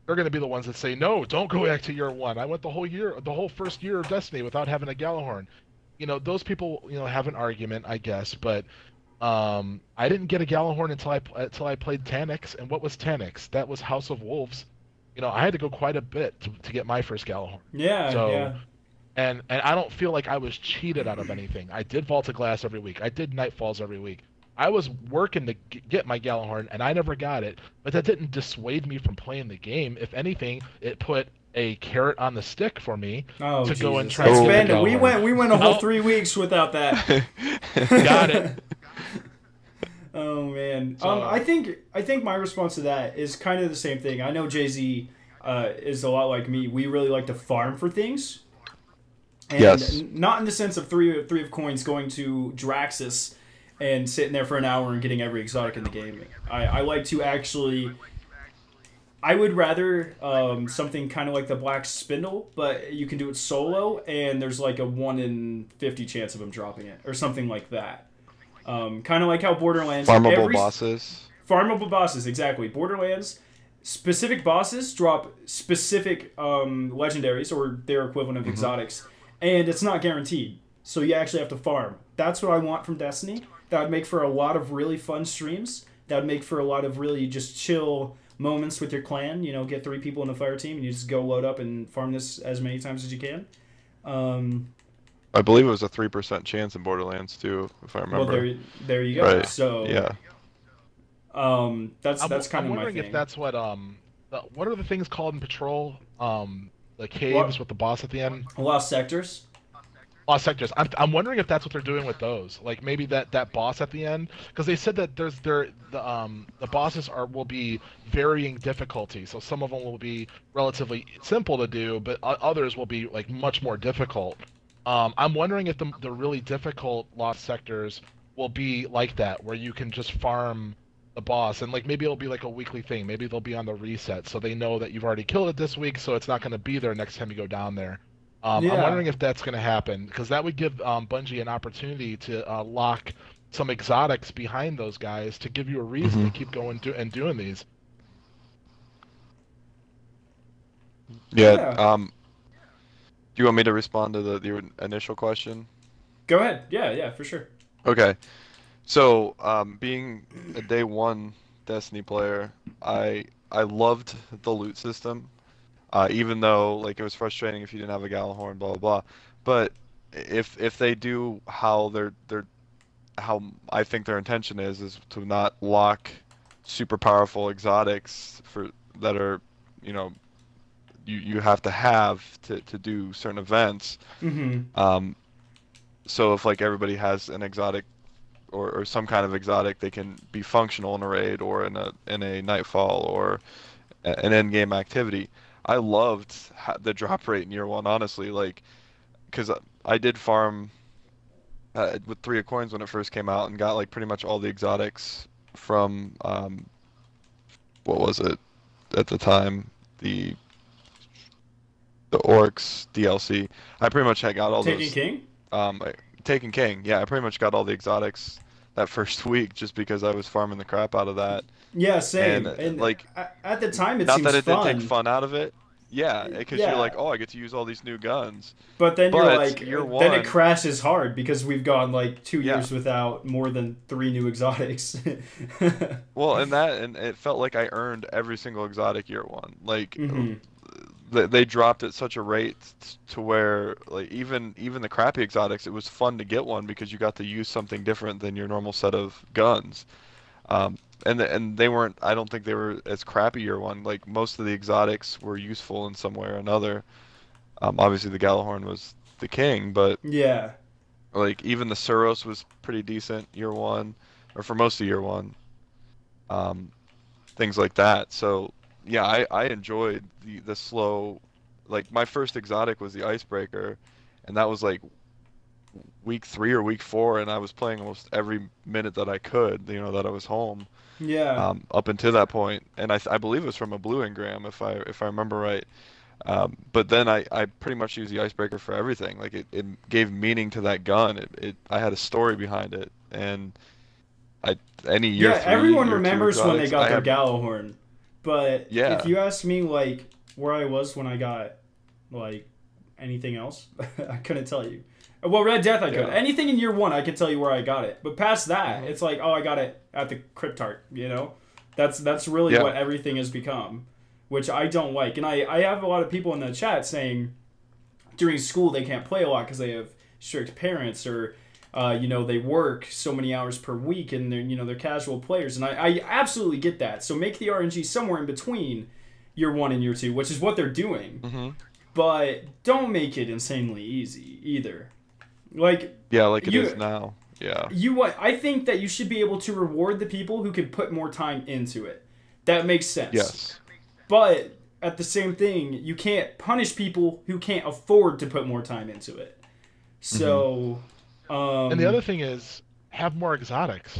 the ones that say, no, don't go back to Year 1. I went the whole first year of Destiny without having a Gallahorn. You know, those people, you know, have an argument, I guess, but I didn't get a Gallahorn until I played Taniks. And what was Taniks? That was House of Wolves. You know, I had to go quite a bit to get my first Gallahorn. Yeah, so, yeah. And I don't feel like I was cheated out of anything. I did Vault of Glass every week. I did Nightfalls every week. I was working to get my Gallahorn, and I never got it. But that didn't dissuade me from playing the game. If anything, it put a carrot on the stick for me to go and try to get the Gallahorn. We went a whole 3 weeks without that. Got it. Oh man. So, I think my response to that is kind of the same thing. I know Jay-Z is a lot like me. We really like to farm for things. And yes. Not in the sense of three of coins going to Draxus and sitting there for an hour and getting every exotic in the game. I like to actually... I would rather something kind of like the Black Spindle, but you can do it solo, and there's like a 1 in 50 chance of him dropping it, or something like that. Kind of like how Borderlands... Farmable bosses. Farmable bosses, exactly. Borderlands... Specific bosses drop specific legendaries, or their equivalent of exotics, and it's not guaranteed. So you actually have to farm. That's what I want from Destiny. That would make for a lot of really fun streams. That would make for a lot of really just chill moments with your clan. You know, get 3 people in the fire team, and you just go load up and farm this as many times as you can. I believe it was a 3% chance in Borderlands too, if I remember. Well, there you go. Right. So yeah. That's kind of my thing. I'm wondering if that's what are the things called in Patrol? The caves with the boss at the end. Lost Sectors. Lost Sectors. I'm wondering if that's what they're doing with those. Like maybe that boss at the end, because they said that the bosses will be varying difficulty. So some of them will be relatively simple to do, but others will be like much more difficult. I'm wondering if the really difficult lost sectors will be like that, where you can just farm the boss, and like maybe it'll be like a weekly thing. Maybe they'll be on the reset, so they know that you've already killed it this week, so it's not going to be there next time you go down there. I'm Yeah. wondering if that's going to happen because that would give Bungie an opportunity to lock some exotics behind those guys to give you a reason Hmm. to keep going and doing these. Yeah. Yeah. Do you want me to respond to the initial question? Go ahead. Yeah, yeah, for sure. Okay. So, being a day one Destiny player, I loved the loot system. Even though like it was frustrating if you didn't have a Gallahorn, blah blah blah. But if they do how they're how I think their intention is to not lock super powerful exotics for that are, you know, you have to do certain events. Mm-hmm. Um, so if like everybody has an exotic or some kind of exotic, they can be functional in a raid or in a nightfall or an end game activity. I loved the drop rate in year one, honestly, like because I did farm with 3 of coins when it first came out and got like pretty much all the exotics from what was it at the time, the the Orcs DLC. I pretty much had got all Taken those King? Taken King. Yeah, I pretty much got all the exotics that first week just because I was farming the crap out of that. Yeah, And same. And like, at the time, it not that seems it didn't take fun. fun out of it. Yeah, because you're like, Yeah, oh, I get to use all these new guns. but then you're But like, year then it one, crashes hard because we've gone like 2 years yeah. without more than 3 new exotics. Well, and it felt like I earned every single exotic year one. Like Hmm. they dropped at such a rate to where like even the crappy exotics, it was fun to get one because you got to use something different than your normal set of guns. Um, and they weren't. I don't think they were as crappy year one. Like most of the exotics were useful in some way or another. Obviously the Gjallarhorn was the king, but Yeah. like even the Suros was pretty decent year one, or for most of year one. Um, Things like that. So yeah, I enjoyed the slow. Like my first exotic was the Icebreaker, and that was like week 3 or week 4, and I was playing almost every minute that I could. You know that I was home. Yeah. Up until that point, and I believe it was from a blue engram if I remember right. But then I pretty much used the Icebreaker for everything. Like it gave meaning to that gun. I had a story behind it, and I any year Yeah, 3, everyone year 2 remembers when they exotics, got I their have Gallahorn. But if yeah. you ask me, like, where I was when I got, like, anything else, I couldn't tell you. Well, Red Death, I could. Yeah. Anything in year one, I could tell you where I got it. But past that, Hmm. it's like, oh, I got it at the Cryptart, you know? That's really Yeah. what everything has become, which I don't like. And I have a lot of people in the chat saying during school they can't play a lot because they have strict parents or they work so many hours per week and they're casual players, and I absolutely get that. So make the RNG somewhere in between year one and year two, which is what they're doing, Hmm. but don't make it insanely easy either. Like Yeah, like it is you now. Yeah. I think that you should be able to reward the people who can put more time into it. That makes sense. Yes. But at the same thing, you can't punish people who can't afford to put more time into it. Hmm. So, And the other thing is have more exotics.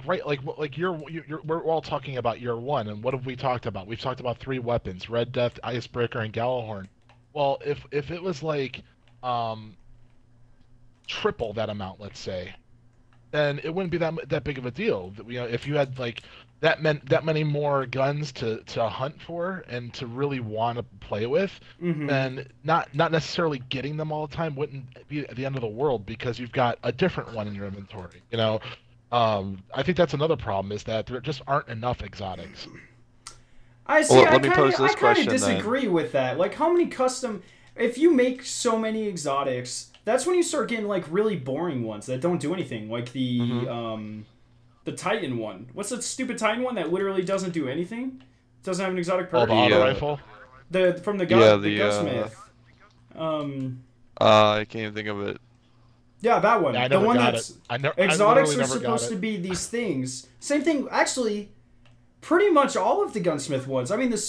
We're all talking about year one, and what have we talked about? We've talked about 3 weapons: Red Death, Icebreaker, and Gallahorn. Well, if it was like um, triple that amount, let's say, then it wouldn't be that big of a deal. If you had like that meant that many more guns to hunt for and to really want to play with, mhm. then not necessarily getting them all the time wouldn't be the end of the world because you've got a different one in your inventory. I think that's another problem is that there just aren't enough exotics. I see. Well, let me pose I this kind of question then. disagree with that. Like, how many custom? If you make so many exotics, that's when you start getting like really boring ones that don't do anything. Like Hmm. the Titan one. What's that stupid Titan one that literally doesn't do anything? Doesn't have an exotic Oh, the perk. The auto rifle. The from yeah, the gunsmith. Um, I can't even think of it. yeah, that Yeah, one. I The never one got it. that's I exotics literally are never got supposed it. to be these things. Same thing. Actually, pretty much all of the gunsmith ones. I mean, the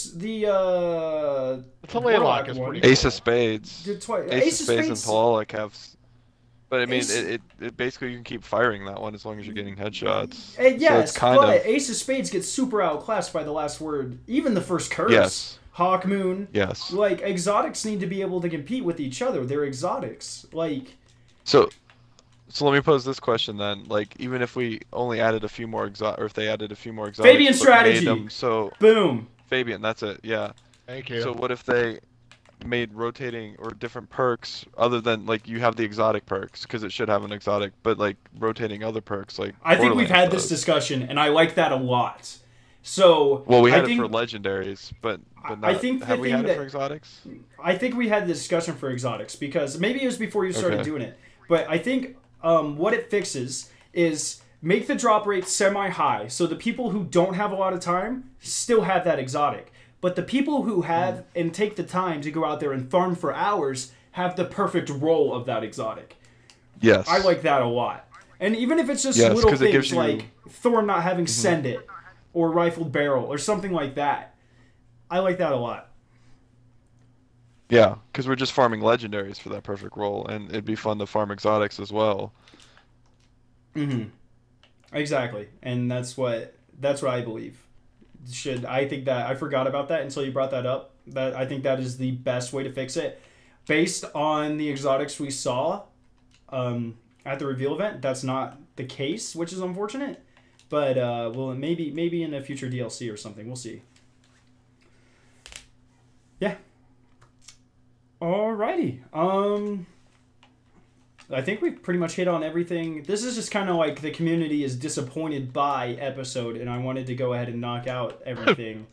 Laylock is pretty Ace cool. of Spades. Ace of Spades and Palalic have. But I mean, it basically you can keep firing that one as long as you're getting headshots. Yes, so but Ace of Spades gets super outclassed by the last word. Even the first curse. Yes. Hawk Moon. Yes. Like, exotics need to be able to compete with each other. They're exotics. Like. So let me pose this question then. Like, even if we only added a few more or if they added a few more exotics, Fabian strategy. Made them so boom. Fabian, that's it. Yeah. Thank you. So what if they made rotating or different perks other than like you have the exotic perks because it should have an exotic, but like rotating other perks like. I think we've had this discussion, and I like that a lot. So well, we had it for legendaries, but not, I think have we had it for exotics? I think we had the discussion for exotics because maybe it was before you started doing it, but I think what it fixes is make the drop rate semi-high, so the people who don't have a lot of time still have that exotic. But the people who have and take the time to go out there and farm for hours have the perfect roll of that exotic. Yes. I like that a lot. And even if it's just little things like Thorn not having Send It or Rifled Barrel or something like that, I like that a lot. Yeah, because we're just farming legendaries for that perfect roll, and it'd be fun to farm exotics as well. Exactly, and that's what I believe. I think that I forgot about that until you brought that up. That I think that is the best way to fix it, based on the exotics we saw at the reveal event. That's not the case, which is unfortunate. But well, maybe in a future DLC or something. We'll see. Yeah. Alrighty. I think we've pretty much hit on everything. This is just kind of like the community is disappointed by episode, and I wanted to go ahead and knock out everything.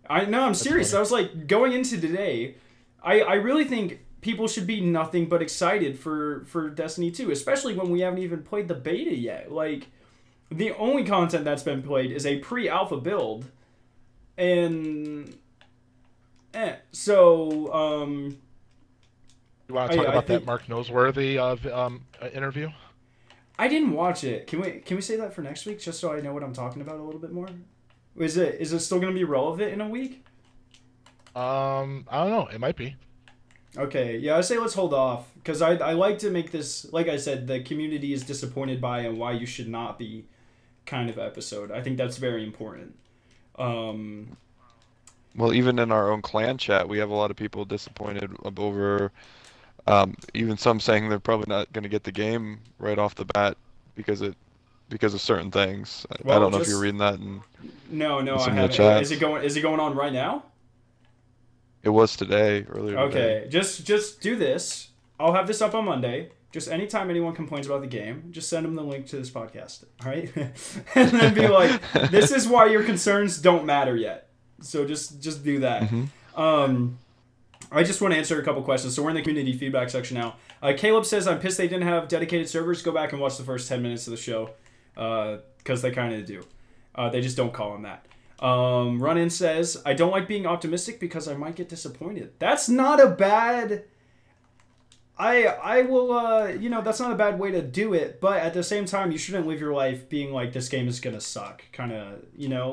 I'm serious. I was like, going into today, I really think people should be nothing but excited for Destiny 2, especially when we haven't even played the beta yet. Like, the only content that's been played is a pre-alpha build, and so You want to talk about that Mark Noseworthy interview? I didn't watch it. Can we say that for next week, just so I know what I'm talking about a little bit more? Is it still going to be relevant in a week? I don't know. It might be. Okay, yeah, I say let's hold off because I like to make this, like I said, the community is disappointed by and why you should not be kind of episode. I think that's very important. Well, even in our own clan chat, we have a lot of people disappointed over. Even some saying they're probably not going to get the game right off the bat because of certain things. Well, I don't know if you're reading that. No, I haven't. Is it going on right now? It was today, earlier today. Okay, just do this. I'll have this up on Monday. Just anytime anyone complains about the game, just send them the link to this podcast. All right, and then be like, "This is why your concerns don't matter yet." So just do that. I just want to answer a couple questions. So we're in the community feedback section now. Caleb says, I'm pissed they didn't have dedicated servers. Go back and watch the first 10 minutes of the show because they kind of do. They just don't call them that. Run-In says, I don't like being optimistic because I might get disappointed. That's not a bad... I will, that's not a bad way to do it, but at the same time, you shouldn't live your life being like, this game is going to suck. Kind of,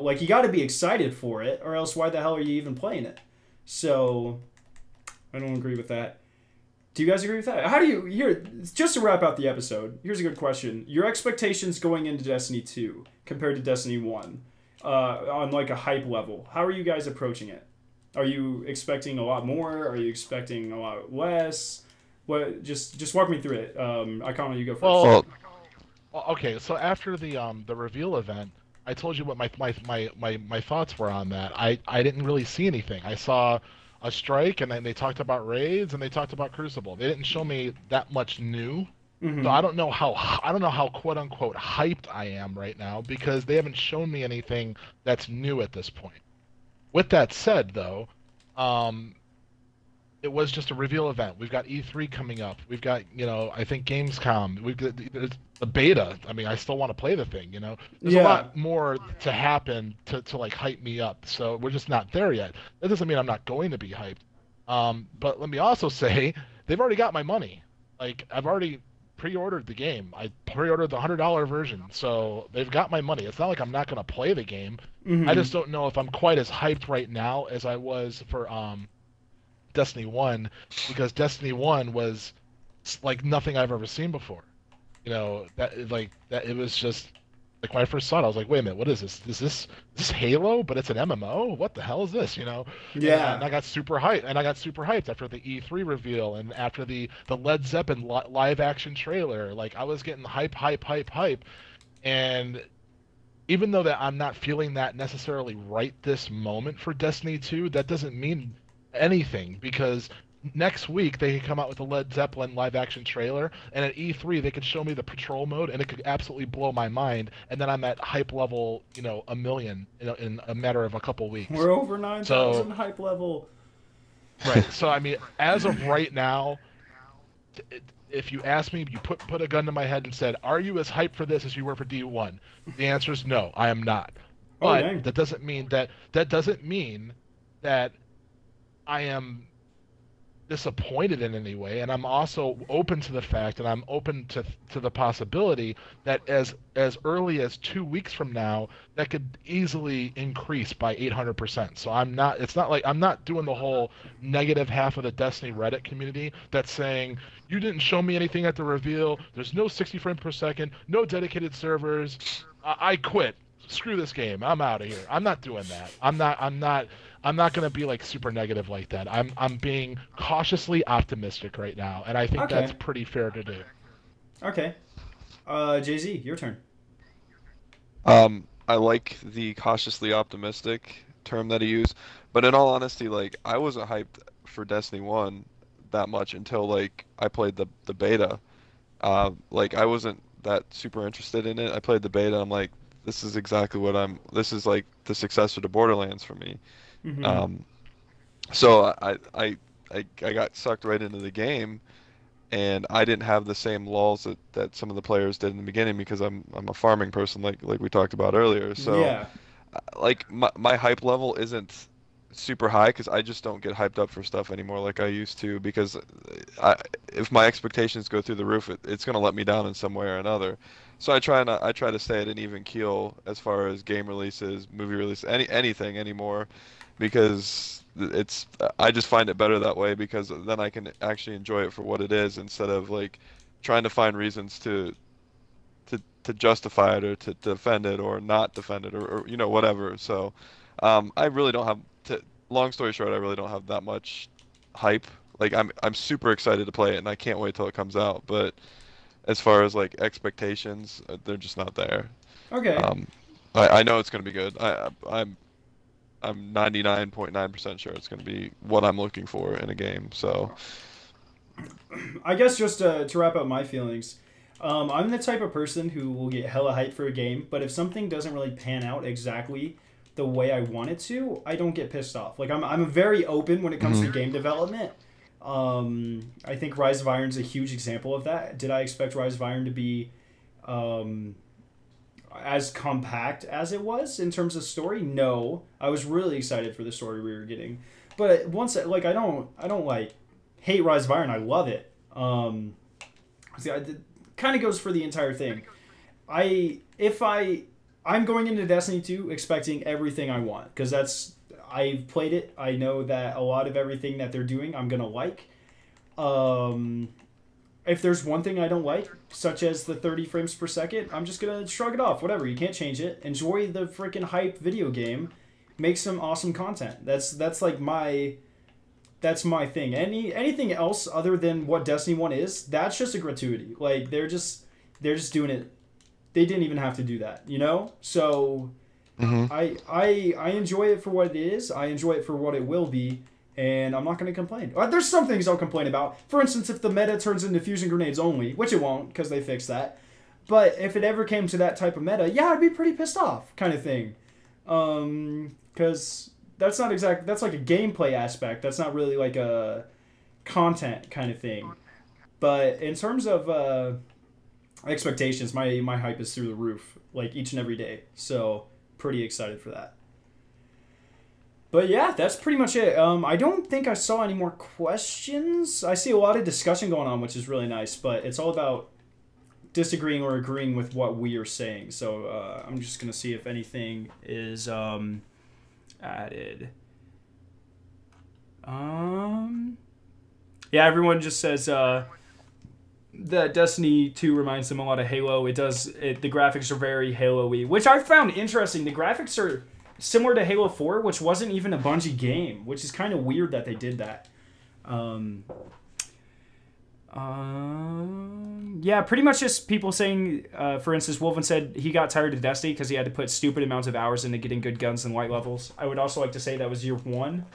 like, you got to be excited for it, or else why the hell are you even playing it? So... I don't agree with that. Do you guys agree with that? How do you... just to wrap out the episode, here's a good question. Your expectations going into Destiny 2 compared to Destiny 1 on like a hype level, how are you guys approaching it? Are you expecting a lot more? Are you expecting a lot less? What? Just walk me through it. Icona, you go first. Well, okay, so after the reveal event, I told you what my thoughts were on that. I didn't really see anything. I saw a strike, and then they talked about raids, and they talked about Crucible. They didn't show me that much new, so I don't know how quote unquote hyped I am right now because they haven't shown me anything that's new at this point. With that said, though, it was just a reveal event. We've got E3 coming up. We've got I think Gamescom. We've got the beta. I mean, I still want to play the thing. There's a lot more to happen to like hype me up. So we're just not there yet. That doesn't mean I'm not going to be hyped. But let me also say they've already got my money. Like I've already pre-ordered the game. I pre-ordered the $100 version, so they've got my money. It's not like I'm not going to play the game. I just don't know if I'm quite as hyped right now as I was for Destiny 1, because Destiny 1 was like nothing I've ever seen before. You know, that it was just like when I first saw it, I was like, wait a minute, what is this? Is this Halo, but it's an MMO? What the hell is this? You know? Yeah. And I got super hyped. And I got super hyped after the E3 reveal and after the Led Zeppelin live action trailer. Like I was getting hype. And even though that I'm not feeling that necessarily right this moment for Destiny 2, that doesn't mean anything, because next week they could come out with a Led Zeppelin live action trailer, and at E3 they could show me the patrol mode, and it could absolutely blow my mind, and then I'm at hype level, you know, 1,000,000 in a matter of a couple weeks. We're over 9,000 hype level. Right. So I mean, as of right now, if you ask me, you put a gun to my head and said, "Are you as hyped for this as you were for D1?" The answer is no, I am not. But that doesn't mean that I am disappointed in any way, and I'm also open to the fact, and I'm open to the possibility that as early as 2 weeks from now, that could easily increase by 800%. So it's not like I'm not doing the whole negative half of the Destiny Reddit community that's saying, you didn't show me anything at the reveal, there's no 60 frames per second, no dedicated servers, I quit. Screw this game. I'm out of here. I'm not doing that. I'm not going to be like super negative like that. I'm being cautiously optimistic right now, and I think that's pretty fair to do. Okay. Jay-Z, your turn. I like the cautiously optimistic term that he used, but in all honesty, like I wasn't hyped for Destiny 1 that much until like I played the beta. Like I wasn't that super interested in it. I played the beta. I'm like, this is exactly this is like the successor to Borderlands for me. So I got sucked right into the game, and I didn't have the same lulls that some of the players did in the beginning, because I'm a farming person, like we talked about earlier. So yeah. Like my hype level isn't super high, because I just don't get hyped up for stuff anymore like I used to, because if my expectations go through the roof, it's gonna let me down in some way or another. So I try to stay at an even keel as far as game releases, movie releases, anything anymore, because I just find it better that way, because then I can actually enjoy it for what it is, instead of like trying to find reasons to justify it, or to defend it or not defend it, or you know, whatever. So I really don't have long story short, I really don't have that much hype. Like I'm super excited to play it, and I can't wait till it comes out, but as far as like expectations, they're just not there. Okay. I know it's gonna be good. I'm 99.9% sure it's gonna be what I'm looking for in a game. So I guess just to wrap up my feelings, I'm the type of person who will get hella hyped for a game, but if something doesn't really pan out exactly the way I want it to, I don't get pissed off. Like I'm very open when it comes to game development. I think Rise of Iron's a huge example of that. Did I expect Rise of Iron to be as compact as it was in terms of story? No. I was really excited for the story we were getting. But once like I don't like hate Rise of Iron. I love it. It kind of goes for the entire thing. I'm going into Destiny 2 expecting everything I want, because I've played it. I know that a lot of everything that they're doing I'm going to like. If there's one thing I don't like, such as the 30 frames per second, I'm just going to shrug it off. Whatever, you can't change it. Enjoy the freaking hype video game. Make some awesome content. That's my thing. Anything else other than what Destiny 1 is, that's just a gratuity. Like they're just doing it. They didn't even have to do that, you know? So I enjoy it for what it is. I enjoy it for what it will be, and I'm not going to complain. There's some things I'll complain about. For instance, if the meta turns into fusion grenades only, which it won't because they fixed that. But if it ever came to that type of meta, yeah, I'd be pretty pissed off kind of thing. Because that's like a gameplay aspect. That's not really like a content kind of thing. But in terms of expectations, my hype is through the roof, like each and every day. So pretty excited for that. But yeah, that's pretty much it. I don't think I saw any more questions. I see a lot of discussion going on, which is really nice, but it's all about disagreeing or agreeing with what we are saying. So I'm just gonna see if anything is added. Yeah, everyone just says that Destiny 2 reminds them a lot of Halo. It does. The graphics are very Halo-y, which I found interesting. The graphics are similar to Halo 4, which wasn't even a Bungie game, which is kind of weird that they did that. Yeah, pretty much just people saying, for instance, Wolven said he got tired of Destiny because he had to put stupid amounts of hours into getting good guns and white levels. I would also like to say that was year 1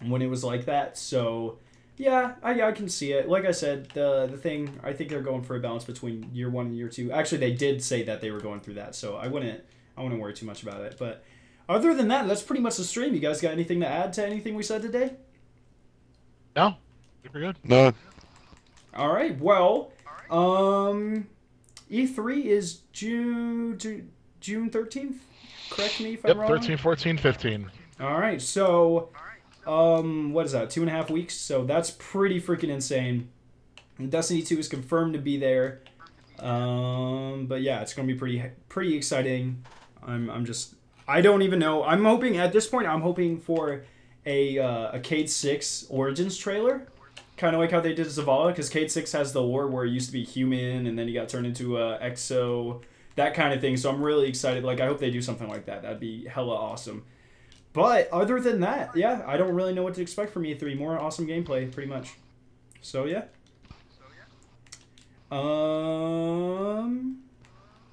when it was like that, so... Yeah, I can see it. Like I said, the thing, I think they're going for a balance between year 1 and year 2. Actually, they did say that they were going through that, so I wouldn't worry too much about it. But other than that, that's pretty much the stream. You guys got anything to add to anything we said today? No, I think we're good. No. All right. Well, E3 is June 13th. Correct me if I'm wrong. 13, 14, 15. All right. So. What is that? 2.5 weeks. So that's pretty freaking insane. And Destiny 2 is confirmed to be there. But yeah, it's gonna be pretty exciting. I don't even know. I'm hoping at this point. I'm hoping for a Cade 6 Origins trailer, kind of like how they did Zavala, because Cade 6 has the lore where he used to be human and then he got turned into a Exo, that kind of thing. So I'm really excited. Like I hope they do something like that. That'd be hella awesome. But other than that, yeah, I don't really know what to expect from E3. More awesome gameplay, pretty much. So yeah.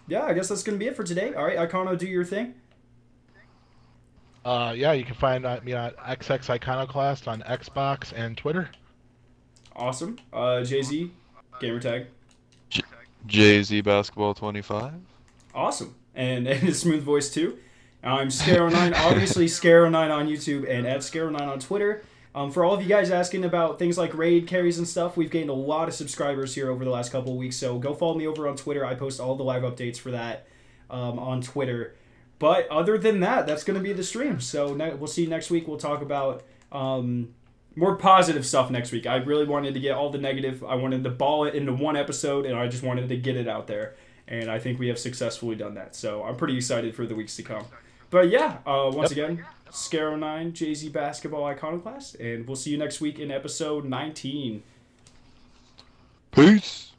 Yeah, I guess that's gonna be it for today. All right, Icono, do your thing. Yeah, you can find me at XX Iconoclast on Xbox and Twitter. Awesome. JZ, gamertag. JZ Basketball 25. Awesome. And a smooth voice too. I'm Scaro9, obviously Scaro9 on YouTube and at Scaro9 on Twitter. For all of you guys asking about things like raid carries and stuff, we've gained a lot of subscribers here over the last couple of weeks, so go follow me over on Twitter. I post all the live updates for that on Twitter. But other than that, that's going to be the stream. So we'll see you next week. We'll talk about more positive stuff next week. I really wanted to get all the negative. I wanted to ball it into one episode, and I just wanted to get it out there. And I think we have successfully done that. So I'm pretty excited for the weeks to come. But yeah, once again, Scaro9, JZ Basketball Iconoclast, and we'll see you next week in episode 19. Peace.